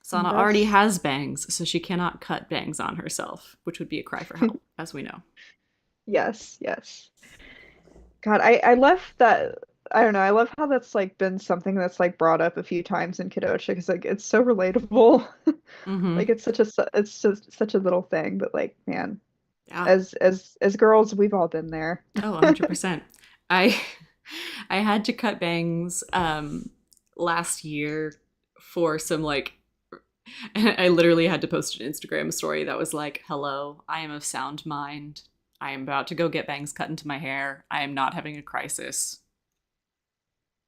Sana already
That's
has bangs, so she cannot cut bangs on herself, which would be a cry for help, as we know.
yes, yes. God, I love that. I don't know. I love how that's like been something that's like brought up a few times in Kodocha because like it's so relatable.
Mm-hmm.
Like it's it's just such a little thing, but like man,
Yeah.
as girls, we've all been there.
Oh, 100%. I I had to cut bangs last year for some like I literally had to post an Instagram story that was like, "Hello, I am of sound mind. I am about to go get bangs cut into my hair. I am not having a crisis.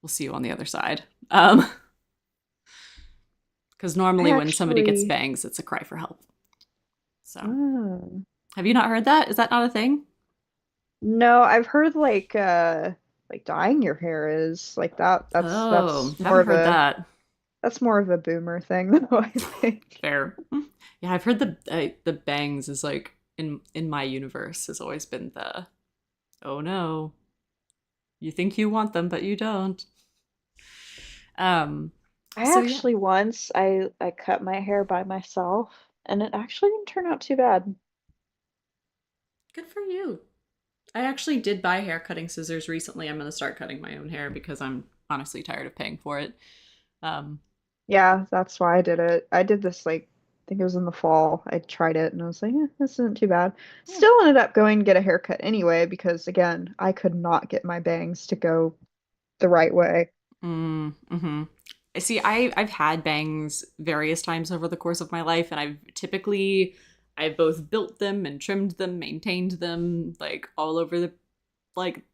We'll see you on the other side." Because
I
normally when somebody gets
actually,
bangs, it's a cry for help. So,
oh.
have you not heard that? Is that not a thing?
No, I've heard like dyeing your hair is like that.
Oh, haven't heard that.
That's more of a boomer thing though, I think.
Fair. Yeah, I've heard the bangs is like in my universe has always been the oh no, you think you want them but you don't. Um,
I
so yeah,
actually once I cut my hair by myself and it actually didn't turn out too bad.
good for you. I actually did buy hair cutting scissors recently. I'm gonna start cutting my own hair because I'm honestly tired of paying for it. Um,
Yeah, that's why I did it. I did this like I think it was in the fall. I tried it and I was like, this isn't too bad.
yeah.
Still ended up going to get a haircut anyway because again, I could not get my bangs to go the right way.
Mm-hmm. See, I've had bangs various times over the course of my life, and I've both built them and trimmed them, maintained them, like all over the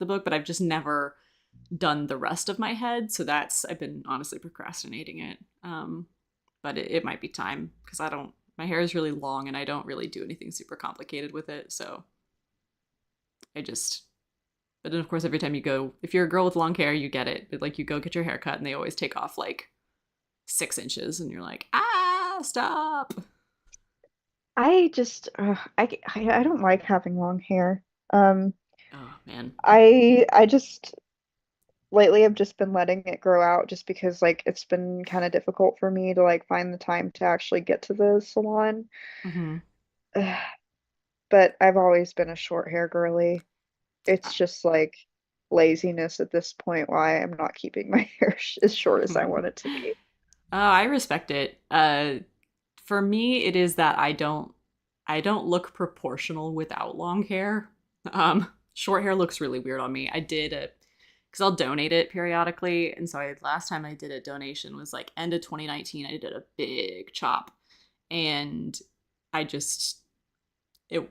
book, but I've just never done the rest of my head. So that's I've been honestly procrastinating it. But it might be time because I don't. My hair is really long, and I don't really do anything super complicated with it. So I just but then, of course, every time you go, if you're a girl with long hair, you get it. But like, you go get your hair cut, and they always take off like 6 inches, and you're like, ah, stop.
I just I don't like having long hair. Um,
Oh man.
I just lately I've just been letting it grow out just because like it's been kind of difficult for me to like find the time to actually get to the salon.
Mm-hmm.
But I've always been a short hair girly.
Oh,
It's just like laziness at this point why I'm not keeping my hair as short as I want it to be.
I respect it. For me, it is that I don't look proportional without long hair. Short hair looks really weird on me. I did it because I'll donate it periodically, and so last time I did a donation was like end of 2019. I did a big chop, and I just it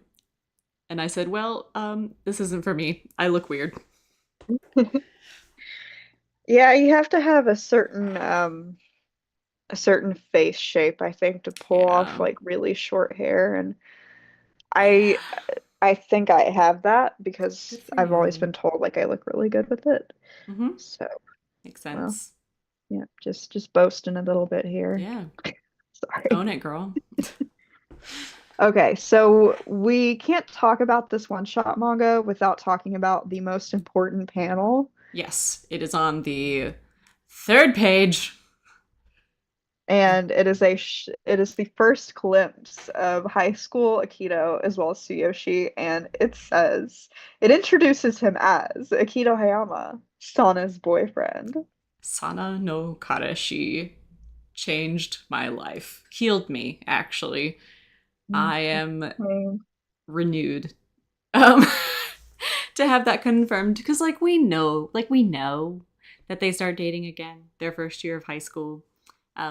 and I said, well, this isn't for me. I look weird.
Yeah, you have to have a certain face shape, I think, to pull off
Yeah.
like really short hair and
Yeah.
I I think I have that because
Good for
I've always
you.
been told like I look really good with it.
Mm-hmm.
So,
Makes
well,
sense.
yeah, just boasting a little bit here.
Yeah.
Sorry.
Own it, girl.
Okay, so we can't talk about this one-shot manga without talking about the most important panel,
Yes, it is on the third page.
and it is the first glimpse of high school Akito as well as Tsuyoshi, and it introduces him as Akito Hayama, Sana's boyfriend.
Sana no Kareshi changed my life. Healed me, actually. I am
Mhm.
renewed. Um to have that confirmed because like we know that they start dating again their first year of high school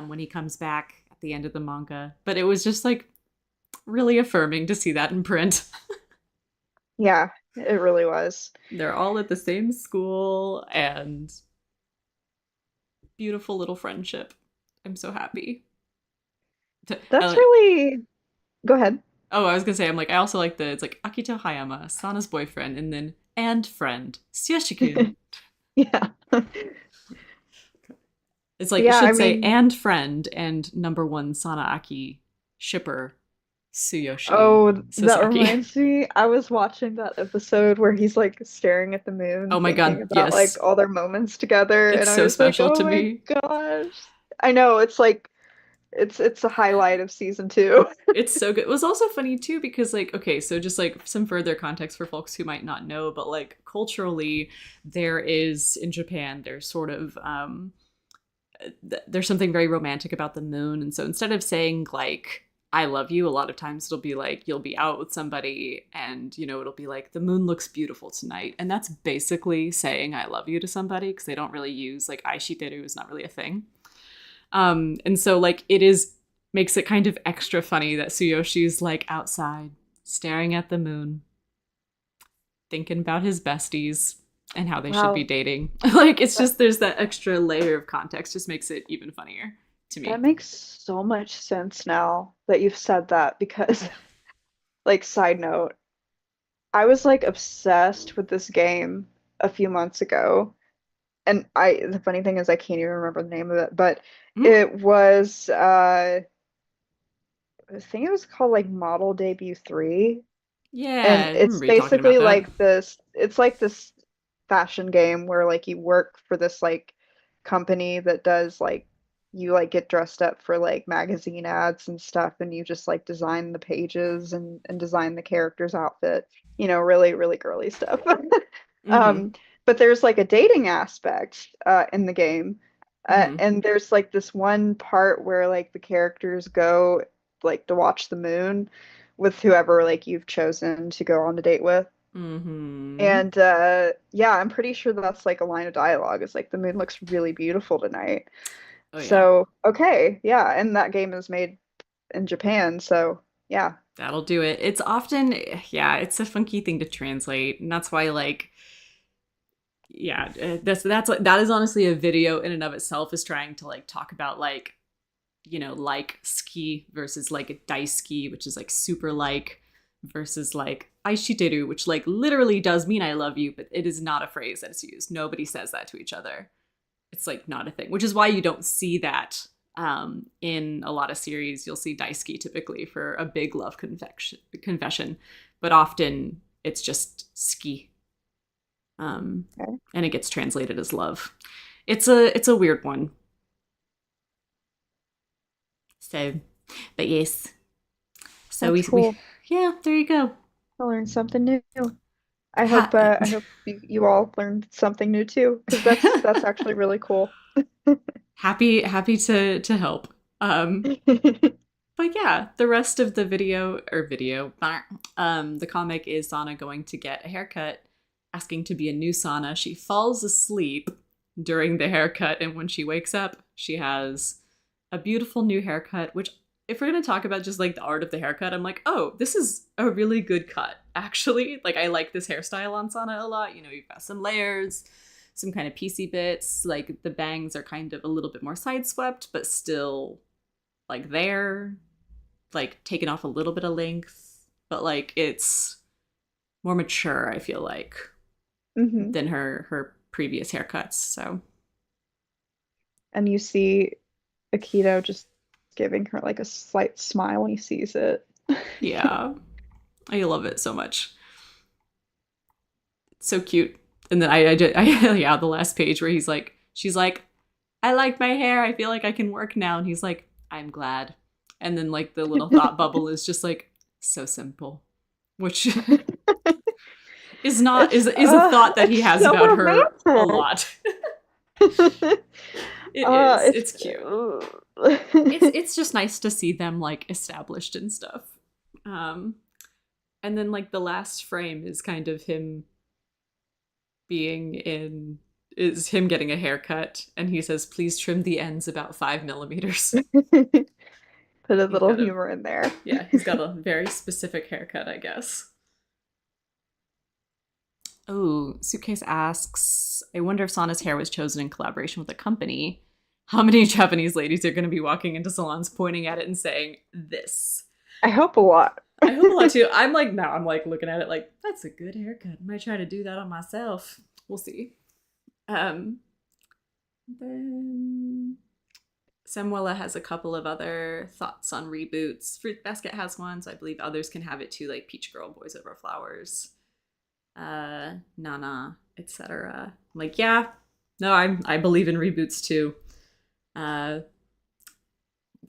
when he comes back at the end of the manga. But it was just like really affirming to see that in print.
Yeah, it really was.
They're all at the same school and beautiful little friendship. I'm so happy. I
That's
like,
really, go ahead.
oh, I was gonna say, I'm like, I also like it's like Akito Hayama, Sana's boyfriend, and then and friend, Tsuyoshi-kun.
Yeah.
It's like, it
Yeah, I
should say
mean,
and friend and number one Sana Aki shipper Tsuyoshi
Oh, that
Sasaki.
reminds me. I was watching that episode where he's like staring at the
Oh
moon,
my
thinking
god,
about like
yes.
all their moments together, and
It's
I
so
was like,
special
"Oh
to
my
me.
gosh!" I know it's like it's a highlight of season two.
It's so good. It was also funny too because like okay, so just like some further context for folks who might not know, but like culturally there is in Japan there's sort of there's something very romantic about the moon, and so instead of saying like I love you, a lot of times it'll be like you'll be out with somebody and you know it'll be like the moon looks beautiful tonight, and that's basically saying I love you to somebody because they don't really use like aishiteru is not really a thing. And so like it is makes it kind of extra funny that Tsuyoshi's like outside staring at the moon, thinking about his besties and how they should be
Wow,
dating. Like it's
that
just there's that extra layer of context, just makes it even funnier to
that
me.
makes so much sense now that you've said that because like side note, I was like obsessed with this game a few months ago. And I the funny thing is I can't even remember the name of it, but
Mm,
it was I think it was called like Model Debut 3.
yeah,
And
I
it's
remember you talking about
basically
that.
like this it's like this fashion game where like you work for this like company that does like you like get dressed up for like magazine ads and stuff and you just like design the pages and design the character's outfit. You know, really, really girly stuff.
Mm-hmm.
But there's like a dating aspect in the game.
Mm-hmm.
And there's like this one part where like the characters go like to watch the moon with whoever like you've chosen to go on a date with.
Mm-hmm.
And yeah, I'm pretty sure that's like a line of dialogue. It's like the moon looks really beautiful tonight.
Oh yeah.
So, okay, yeah, and that game is made in Japan, so yeah.
That'll do it. It's often, yeah, it's a funky thing to translate, and that's why, like, yeah, that's like that is honestly a video in and of itself is trying to like talk about like you know like ski versus like a daisuki, which is like super like versus like aishiteru, which like literally does mean I love you, but it is not a phrase that is used. Nobody says that to each other. It's like not a thing, which is why you don't see that in a lot of series. You'll see daisuki typically for a big love confession, but often it's just ski, um,
Okay.
and it gets translated as love. It's a weird one. So, but yes. So
That's
we
cool.
yeah. There you go.
I learned something new.
Ha-
I hope you all learned something new too, because that's actually really cool.
happy to help. But yeah, the rest of the video, the comic is Sana going to get a haircut, asking to be a new Sana. She falls asleep during the haircut, and when she wakes up, she has a beautiful new haircut. Which, if we're gonna talk about just like the art of the haircut, I'm like, oh, this is a really good cut. Actually, like I like this hairstyle on Sana a lot. You know, you've got some layers, some kind of piecey bits. Like the bangs are kind of a little bit more sideswept, but still like there, like taken off a little bit of length, but like it's more mature, I feel like,
Hmm.
than her previous haircuts. So
And you see Akito just giving her like a slight smile when he sees it.
yeah, I love it so much. It's so cute. And then I yeah, the last page where he's like, she's like, I like my hair. I feel like I can work now. And he's like, I'm glad. And then like the little thought bubble is just like so simple, which is not is a thought that he
It's
has
so
about her a
romantic.
lot. It is.
It's
It's cute. It's just nice to see them like established and stuff. Um, and then like the last frame is kind of him being in is him getting a haircut, and he says, "Please trim the ends about 5 millimeters."
Put a
He's
little
got a
humor in there.
yeah, he's got a very specific haircut, I guess. Oh, Suitcase asks, I wonder if Sana's hair was chosen in collaboration with a company. How many Japanese ladies are going to be walking into salons pointing at it and saying, this?
I hope a lot.
I hope a lot too. I'm like, now I'm like looking at it like, that's a good haircut. I might try to do that on myself. We'll see. Um, then Samuela has a couple of other thoughts on reboots. Fruit Basket has one, so I believe others can have it too, like Peach Girl, Boys Over Flowers, Nana, etc. Like, yeah, no, I believe in reboots too. Uh,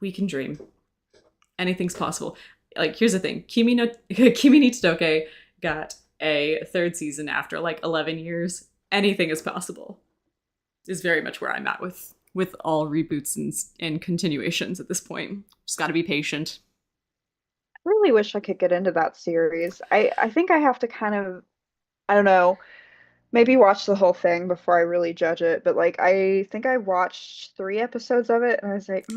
we can dream. Anything's possible. Like, here's the thing: Kimi ni Todoke got a third season after like 11 years. Anything is possible. Is very much where I'm at with all reboots and continuations at this point. Just got to be patient.
I really wish I could get into that series. I think I have to kind of, I don't know, maybe watch the whole thing before I really judge it. But like, I think I watched 3 episodes of it, and I was like,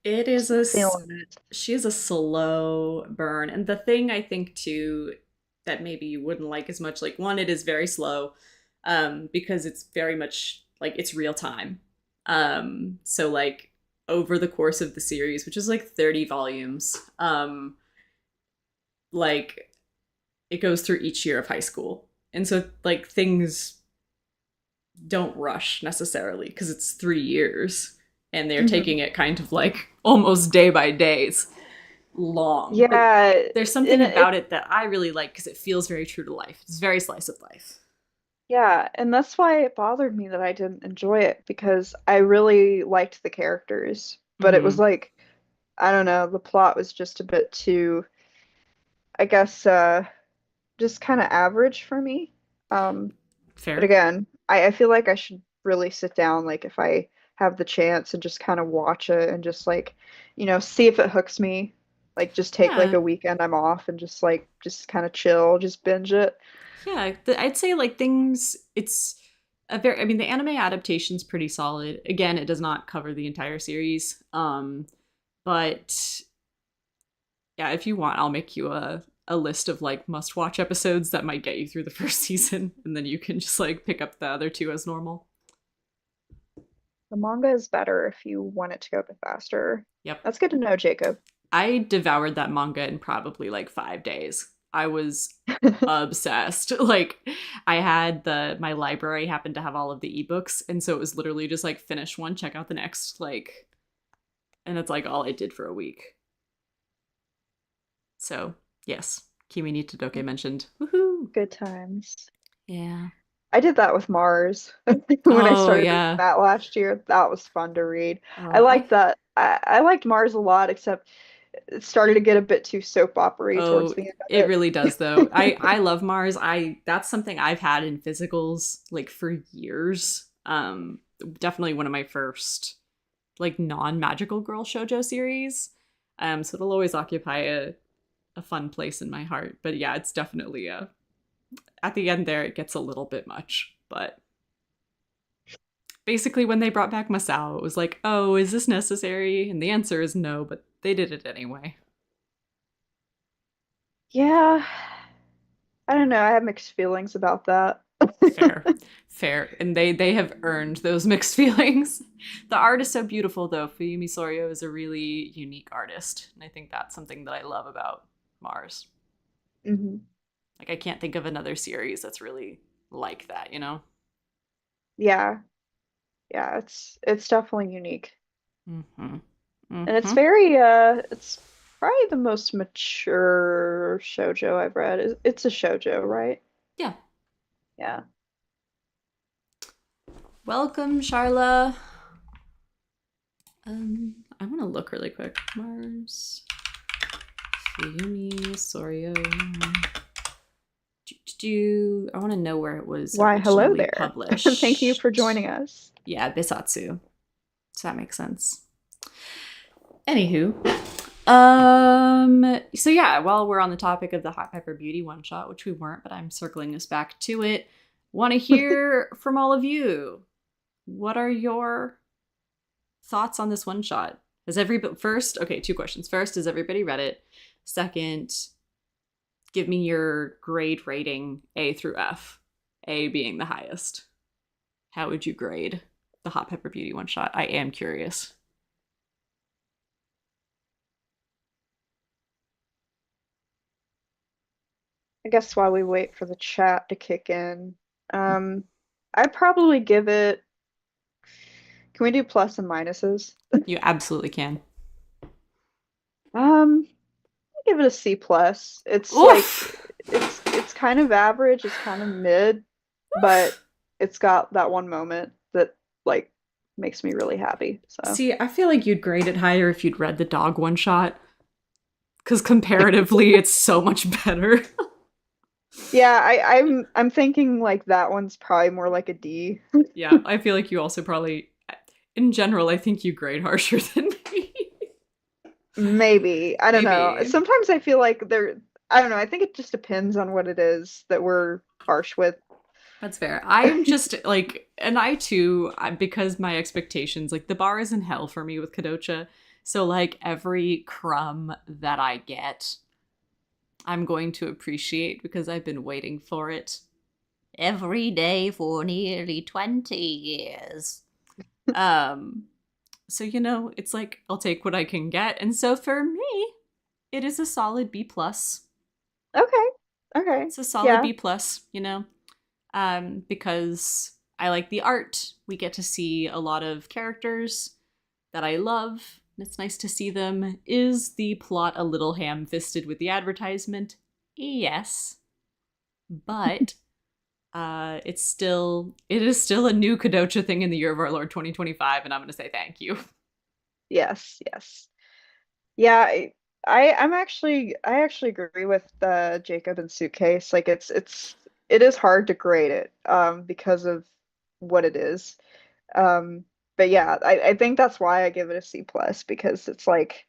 It is
just not feeling it.
she is a slow burn, and the thing I think too that maybe you wouldn't like as much, like one, it is very slow, because it's very much like it's real time. So like over the course of the series, which is like 30 volumes, like it goes through each year of high school. And so like things don't rush necessarily because it's 3 years and they're
Hmm.
taking it kind of like almost day by days long. But
Yeah,
there's something
and
about it that I really like because it feels very true to life. It's very slice of life.
yeah, and that's why it bothered me that I didn't enjoy it because I really liked the characters, but it was
Mm-hmm.
like, I don't know, the plot was just a bit too, I guess, just kind of average for me. Um, but
Fair.
again, I feel like I should really sit down, like if I have the chance and just kind of watch it and just like, see if it hooks me. Like just take like
Yeah.
a weekend I'm off and just like just kind of chill, just binge it.
Yeah. I'd say like things, it's a very, I mean, the anime adaptation's pretty solid. Again, it does not cover the entire series. But yeah, if you want, I'll make you a list of like must watch episodes that might get you through the first season, and then you can just like pick up the other two as normal.
The manga is better if you want it to go a bit faster.
Yep.
That's good to know, Jacob.
I devoured that manga in probably like 5 days. I was obsessed. Like I had my library happened to have all of the ebooks, and so it was literally just like finish one, check out the next, like, and that's like all I did for a week. So yes, Kimi ni Todoke mentioned. Woohoo!
Good times.
Yeah.
I did that with Mars when I
Oh
started reading
yeah.
that last year. That was fun to read. I
Oh,
liked that. I liked Mars a lot, except it started to get a bit too soap opery towards
oh,
the end
it
of
really does though. I love Mars. I That's something I've had in physicals like for years. Definitely one of my first like non-magical girl shoujo series. So it'll always occupy a fun place in my heart. But yeah, it's definitely at the end there it gets a little bit much. But basically when they brought back Masao, it was like, oh, is this necessary? And the answer is no, but they did it anyway.
Yeah, I don't know. I have mixed feelings about that.
Fair, fair, and they have earned those mixed feelings. The art is so beautiful, though. Fuyumi Soryo is a really unique artist, and I think that's something that I love about Mars.
Hmm.
Like I can't think of another series that's really like that, you know?
Yeah, yeah, it's definitely unique.
Mm-hmm.
And it's
Mm-hmm.
very it's probably the most mature shoujo I've read. It's a shoujo, right?
Yeah.
Yeah.
Welcome, Charla. I want to look really quick. Mars, Fuyumi Soryo. I want to know where it was
Why, hello
originally
there. Thank you for
published.
joining us.
Yeah, Bisatsu. So that makes sense. Anywho, so yeah, while we're on the topic of the Hot Pepper Beauty one shot, which we weren't, but I'm circling us back to it, want to hear from all of you. What are your thoughts on this one shot? Has everybody first? Okay, two questions. First, has everybody read it? Second, give me your grade rating A through F. A being the highest. How would you grade the Hot Pepper Beauty one shot? I am curious.
I guess while we wait for the chat to kick in, um, I'd probably give it, Can we do plus and minuses?
You absolutely can.
I'll give it a C plus. It's
Oof.
like it's kind of average, it's kind of mid, but it's got that one moment that like makes me really happy. So
See, I feel like you'd grade it higher if you'd read the dog one shot, because comparatively, it's so much better.
yeah, I'm thinking like that one's probably more like a D.
Yeah, I feel like you also probably, in general, I think you grade harsher than me.
Maybe. I don't know.
Maybe.
Sometimes I feel like I don't know, I think it just depends on what it is that we're harsh with.
That's fair. I'm just like, and I too, because my expectations, like the bar is in hell for me with Kodocha. So, like, every crumb that I get, I'm going to appreciate because I've been waiting for it every day for nearly 20 years. Um, so, it's like I'll take what I can get. And so for me, it is a solid B plus.
Okay. Okay.
It's a solid
Yeah.
B plus, because I like the art. We get to see a lot of characters that I love. It's nice to see them. Is the plot a little ham-fisted with the advertisement? Yes, but it is still a new Kodocha thing in the year of our Lord 2025, and I'm gonna say thank you.
Yes, yes. Yeah, I actually agree with Jacob and Suitcase. Like it is hard to grade it because of what it is. Um but yeah, I think that's why I give it a C plus because it's like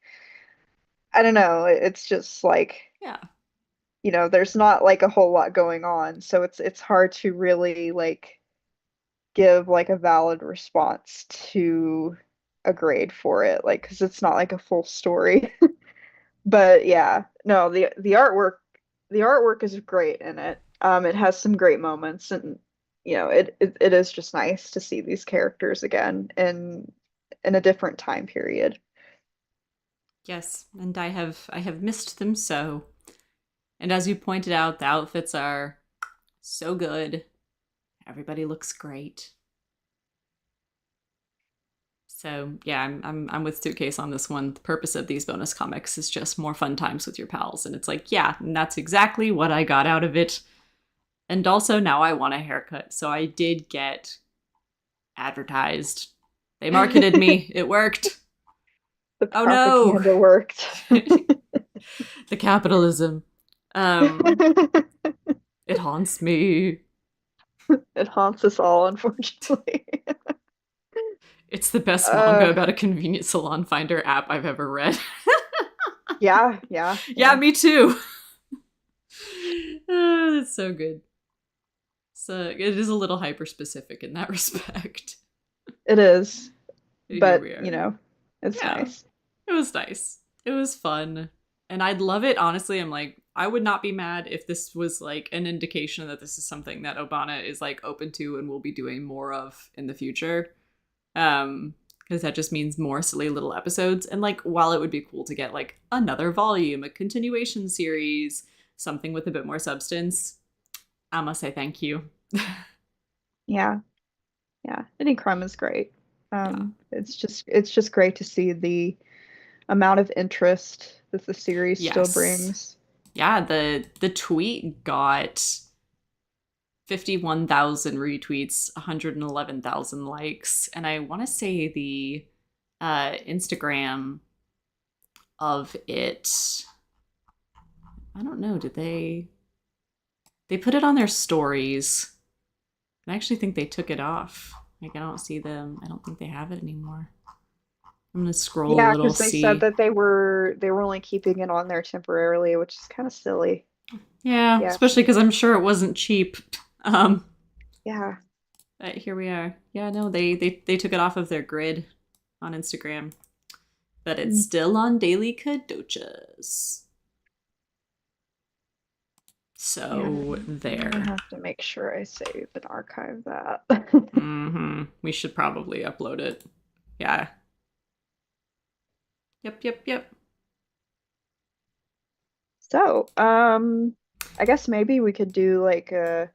I don't know, it's just like
Yeah.
there's not like a whole lot going on, so it's hard to really like give like a valid response to a grade for it, like because it's not like a full story. But yeah, no, the artwork is great in it. It has some great moments, and it is just nice to see these characters again in a different time period.
Yes, and I have missed them so. And as you pointed out, the outfits are so good. Everybody looks great. So yeah, I'm with Suitcase on this one. The purpose of these bonus comics is just more fun times with your pals, and it's like, yeah, and that's exactly what I got out of it. And also now I want a haircut, so I did get advertised. They marketed me. It worked.
The
Oh no,
propaganda worked.
the capitalism. Um, it haunts me.
It haunts us all, unfortunately.
It's the best manga
Uh,
about a convenient salon finder app I've ever read.
yeah, yeah,
Yeah,
yeah.
me too. That's so good. So it is a little hyper specific in that respect.
It is,
Here
but
we are.
it's
Yeah,
nice.
it was nice. It was fun. And I'd love it. Honestly, I'm like, I would not be mad if this was like an indication that this is something that Obana is like open to and will be doing more of in the future. Because that just means more silly little episodes. And like, while it would be cool to get like another volume, a continuation series, something with a bit more substance, I must say thank you.
Yeah, yeah. Any crumb is great.
Yeah.
It's just great to see the amount of interest that the series still
Yes.
brings.
Yeah, the tweet got 51,000 retweets, 111,000 likes, and I want to say the Instagram of it, I don't know, did they put it on their stories? I actually think they took it off. Like I don't see them. I don't think they have it anymore. I'm gonna scroll a
Yeah,
little,
because they said
see.
that they were only keeping it on there temporarily, which is kind of silly.
Yeah,
Yeah,
especially because I'm sure it wasn't cheap. Um,
yeah.
but here we are. Yeah, no, they took it off of their grid on Instagram, but it's
Mm.
still on Daily Kadochas.
Yeah,
So
I'm gonna
there.
have to make sure I save and archive that.
We should probably upload it. Yeah. Yep, yep, yep.
So, I guess maybe we could do like a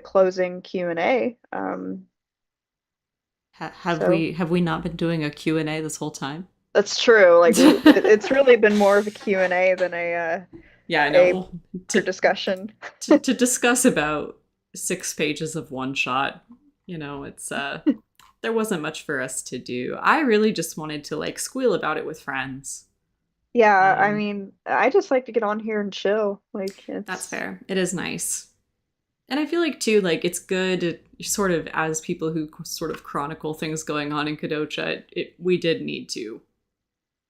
closing Q&A. So
Have we not been doing a Q and A this whole time?
that's true. Like it's really been more of a Q and A than
Yeah, I
a
know.
proper discussion.
To discuss about 6 pages of one shot, it's there wasn't much for us to do. I really just wanted to like squeal about it with friends.
Yeah, I
Um,
mean, I just like to get on here and chill. Like
that's
it's
fair. It is nice. And I feel like too, like it's good sort of as people who sort of chronicle things going on in Kodocha, we did need to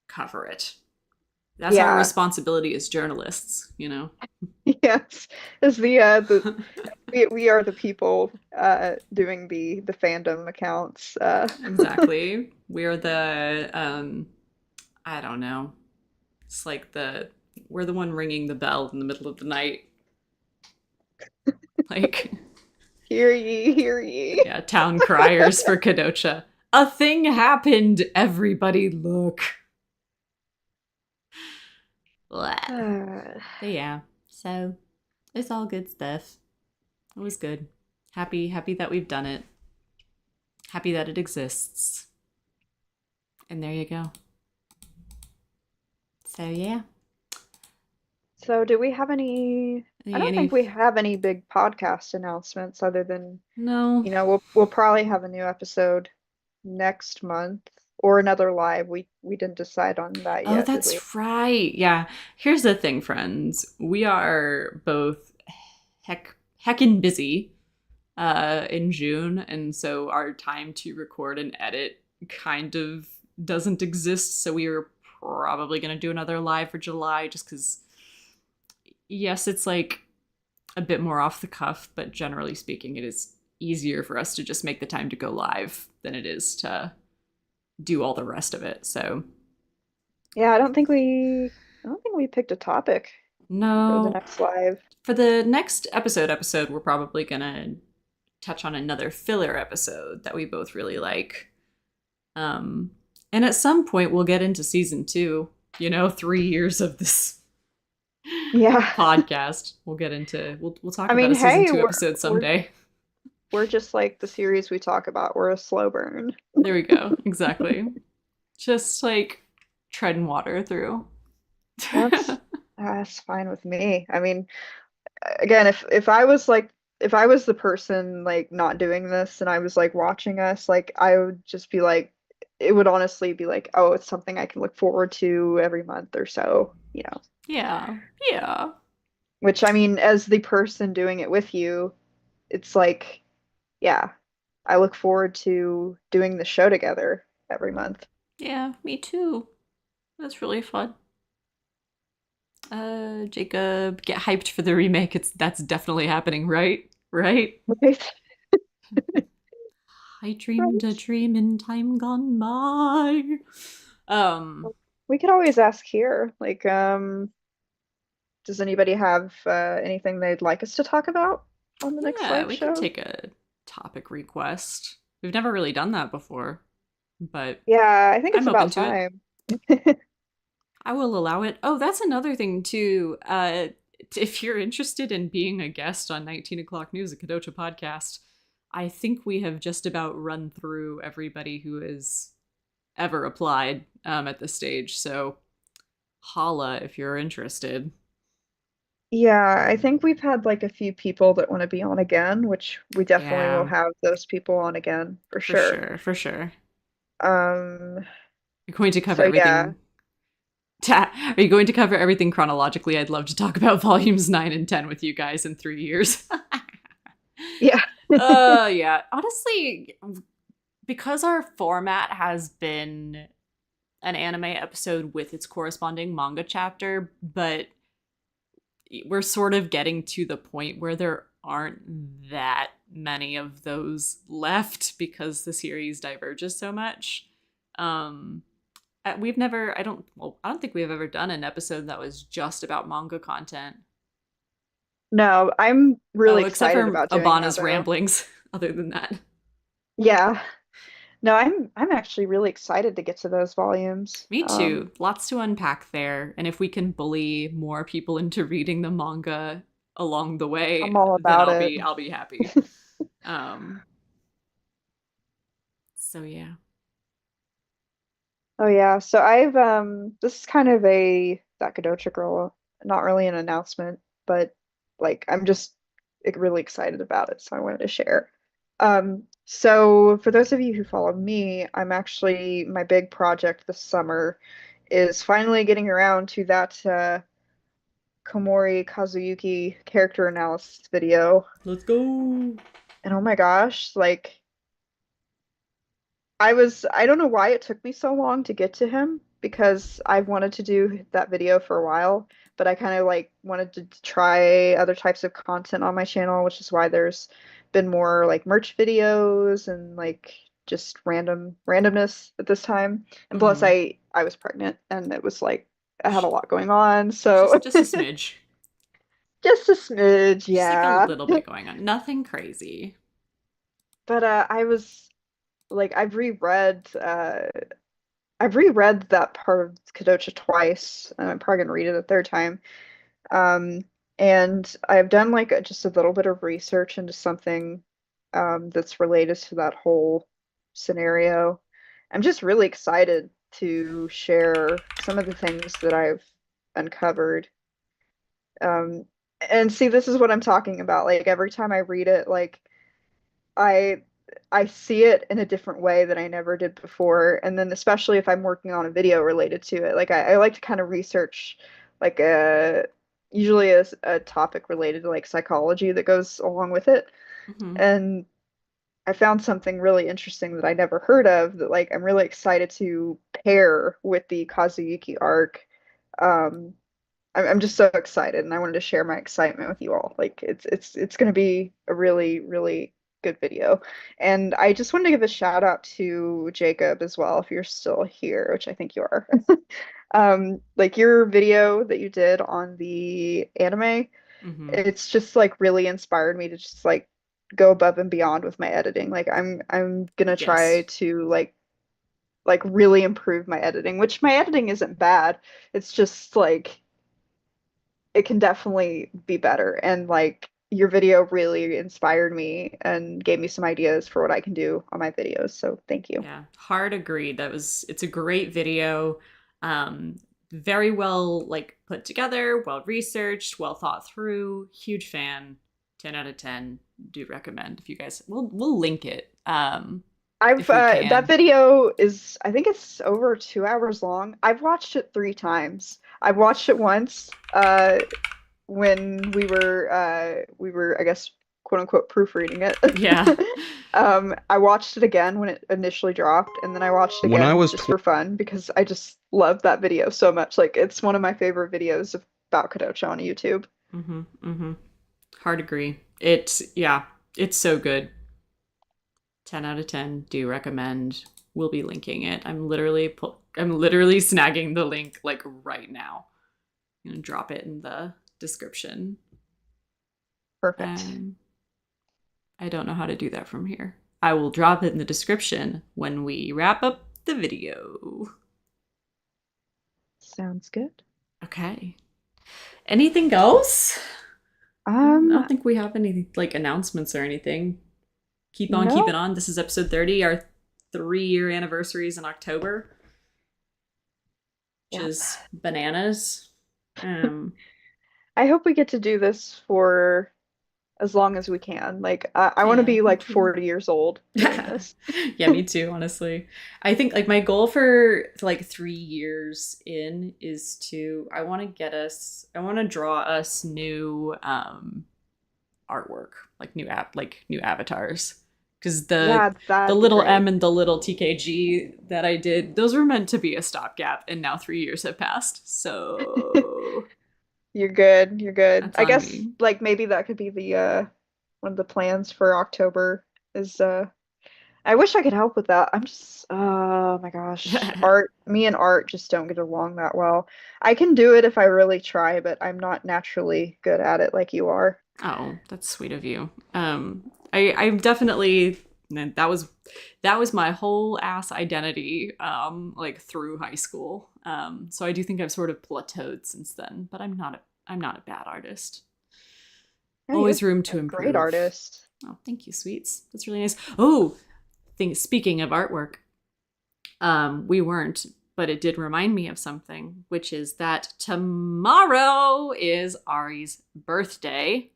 cover it. That's our
yeah.
responsibility as journalists.
Yes. Is the we are the people doing the fandom accounts.
Exactly. We're the I don't know. It's like we're the one ringing the bell in the middle of the night. Like,
Hear ye, hear ye.
yeah, town criers for Kodocha. A thing happened, everybody look. Blah. But yeah, so it's all good stuff. It was good. Happy that we've done it. Happy that it exists. And there you go. So yeah.
So do we have any I don't
Any
think we have any big podcast announcements other than,
no.
we'll probably have a new episode next month or another live. We didn't decide on that
Oh,
yet, did we?
that's right. Yeah. Here's the thing, friends. We are both heckin' busy in June, and so our time to record and edit kind of doesn't exist. So we are probably gonna do another live for July, just because. Yes, it's like a bit more off the cuff, but generally speaking, it is easier for us to just make the time to go live than it is to do all the rest of it. So
Yeah, I don't think we picked a topic for the
no,
next live.
for the next episode, we're probably gonna touch on another filler episode that we both really like. Um, and at some point, we'll get into season 2. 3 years of this
Yeah.
podcast. We'll talk
I
about
mean,
a season
hey,
2 episode someday.
we're just like the series we talk about. We're a slow burn.
There we go. Exactly. Just like treading water through.
That's fine with me. I mean, again, if I was like if I was the person like not doing this and I was like watching us, like I would just be like it would honestly be like, oh, it's something I can look forward to every month or so.
Yeah. Yeah.
Which I mean, as the person doing it with you, it's like, yeah, I look forward to doing the show together every month.
Yeah, me too. That's really fun. Jacob, get hyped for the remake. That's definitely happening, right? Right?
Okay.
I dreamed a dream in time gone by. Um,
We could always ask here, like, does anybody have anything they'd like us to talk about on the next
yeah,
live
we could
show?
take a topic request. We've never really done that before, but
Yeah, I think it's
I'm open
about
to it.
time.
I will allow it. Oh, that's another thing too. If you're interested in being a guest on 19 O'Clock News, a Kodocha podcast, I think we have just about run through everybody who has ever applied at this stage. So holla if you're interested.
Yeah, I think we've had like a few people that want to be on again, which we definitely will
Yeah,
have those people on again for
for
sure.
sure, for sure.
Um,
You're going to cover
so yeah.
everything. Are you going to cover everything chronologically? I'd love to talk about volumes 9 and 10 with you guys in 3 years.
Yeah.
Yeah. Honestly, because our format has been an anime episode with its corresponding manga chapter, but we're sort of getting to the point where there aren't that many of those left because the series diverges so much. Um we've never I don't think we've ever done an episode that was just about manga content.
No, I'm
Oh,
really
except
excited
for
about doing that
Abana's
though.
ramblings. Other than that,
Yeah. No, I'm actually really excited to get to those volumes.
me too. Lots to unpack there, and if we can bully more people into reading the manga along the way,
I'm all
then
about it.
I'll be happy. Um, So yeah.
Oh yeah, so I've this is kind of a that Kodocha girl, not really an announcement, but like I'm just really excited about it, so I wanted to share. So for those of you who follow me, I'm actually my big project this summer is finally getting around to that Komori Kazuyuki character analysis video.
Let's go.
And oh my gosh, like I don't know why it took me so long to get to him because I wanted to do that video for a while, but I kind of like wanted to try other types of content on my channel, which is why there's been more like merch videos and like just randomness at this time. And plus
Mm-hmm.
I was pregnant and it was like I had a lot going on,
Just
so
just a smidge.
just a smidge,
Just like a
yeah.
little bit going on. Nothing crazy.
But I was like I've reread that part of Kodocha twice, and I'm probably gonna read it a third time. Um, and I've done like just a little bit of research into something that's related to that whole scenario. I'm just really excited to share some of the things that I've uncovered. Um, and see, this is what I'm talking about. Like every time I read it, like I I see it in a different way that I never did before. And then especially if I'm working on a video related to it, like I like to kind of research like usually a topic related to like psychology that goes along with it.
Mm-hmm.
And I found something really interesting that I never heard of that like I'm really excited to pair with the Kazuyuki arc. Um, I'm just so excited, and I wanted to share my excitement with you all. Like it's going to be a really good video, and I just wanted to give a shout out to Jacob as well, if you're still here, which I think you are. Like your video that you did on the anime,
Mm-hmm.
it's just like really inspired me to just like go above and beyond with my editing. Like I'm gonna try
Yes.
to like really improve my editing, which my editing isn't bad. It's just like it can definitely be better. And like your video really inspired me and gave me some ideas for what I can do on my videos. So thank you.
Yeah. Hard agreed. It's a great video. Very well like put together, well researched, well thought through. Huge fan. 10 out of 10. Do recommend if you guys we'll link it.
I've
If we
that
can.
video is I think it's over 2 hours long. I've watched it 3 times. I've watched it once when we were I guess quote unquote proofreading it.
Yeah.
I watched it again when it initially dropped, and then I watched it
When I
again
was
just for fun because I just love that video so much. Like it's one of my favorite videos about Kodocha on YouTube.
Mm-hmm. Mm-hmm. Hard agree. It's yeah, it's so good. 10 out of 10. Do recommend. We'll be linking it. I'm literally snagging the link like right now. I'm gonna drop it in the description.
Perfect.
Um, I don't know how to do that from here. I will drop it in the description when we wrap up the video.
Sounds good.
Okay. Anything else? I
Um,
don't think we have any like announcements or anything. Keep on keeping
no.
on. This is episode 30. Our 3-year anniversary is in October, which
Yep.
is bananas. Um,
I hope we get to do this for as long as we can. Like I want to
yeah,
be
me
like
too.
40 years old doing this.
Yeah, me too, honestly. I think like my goal for like 3 years in is to I want to draw us new artwork, like new avatars. Because
Yeah,
the
that'd be
little M
great.
and the little TKG that I did, those were meant to be a stopgap, and now 3 years have passed. So
You're good. You're good.
that's
I
on
guess
me.
like maybe that could be the one of the plans for October is I wish I could help with that. I'm just oh my gosh. Art me and art just don't get along that well. I can do it if I really try, but I'm not naturally good at it like you are.
Oh, that's sweet of you. I'm definitely that was my whole ass identity, like through high school. So I do think I've sort of plateaued since then, but I'm not a bad artist.
Yeah, you're
Always room
a
to
great
improve.
artist.
Oh, thank you, sweets. That's really nice. Oh, speaking of artwork, we weren't, but it did remind me of something, which is that tomorrow is Ari's birthday.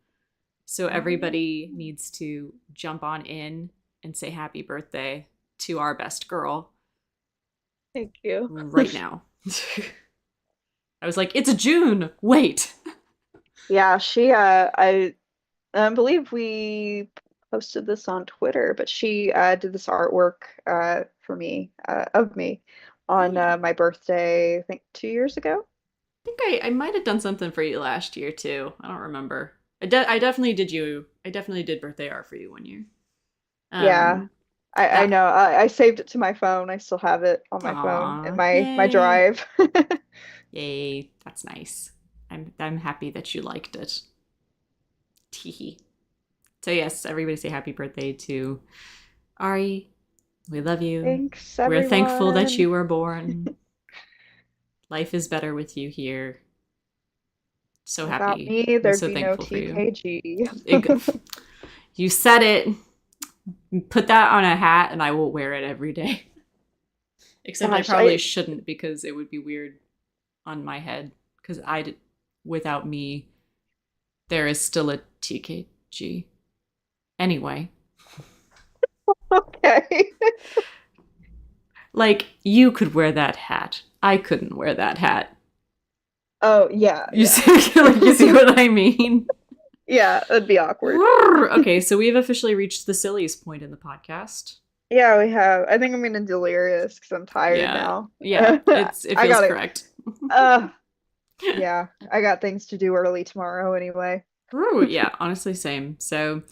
So everybody needs to jump on in and say happy birthday to our best girl
Thank you.
right now. I was like, it's June. Wait.
Yeah, I believe we posted this on Twitter, but she did this artwork for me, of me
Oh
on
yeah.
my birthday, I think 2 years ago.
I think I might have done something for you last year too. I don't remember. I definitely did you. I definitely did birthday art for you one year.
Yeah,
Um,
I
that
know. I saved it to my phone. I still have it on my phone in
Aw,
my
yay.
drive.
Yay, that's nice. I'm happy that you liked it. Teehee. So yes, everybody say happy birthday to Ari. We love you.
Thanks,
We're thankful that
everyone.
you were born. Life is better with you here. So
Without
happy.
me,
I'm
there'd
so
be no
thankful for you.
TKG.
You said it. Put that on a hat and I will wear it every day. Except I
Gosh,
probably shouldn't because it would be weird on my head. Because without me, there is still a TKG. Anyway,
okay.
like you could wear that hat. I couldn't wear that hat.
Oh, yeah,
You
yeah.
see, like, you see what I mean?
Yeah, that'd be awkward.
Okay, so we've officially reached the sillies point in the podcast.
Yeah, we have. I think I'm getting delirious because I'm tired
Yeah,
now.
yeah, it
I
feels
gotta,
correct.
uh, yeah, I got things to do early tomorrow anyway.
Ooh, yeah, honestly, same. So,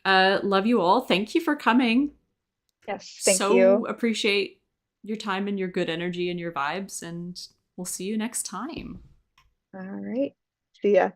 love you all. Thank you for coming.
Yes, thank
So
you.
appreciate your time and your good energy and your vibes, and we'll see you next time.
All right. See ya.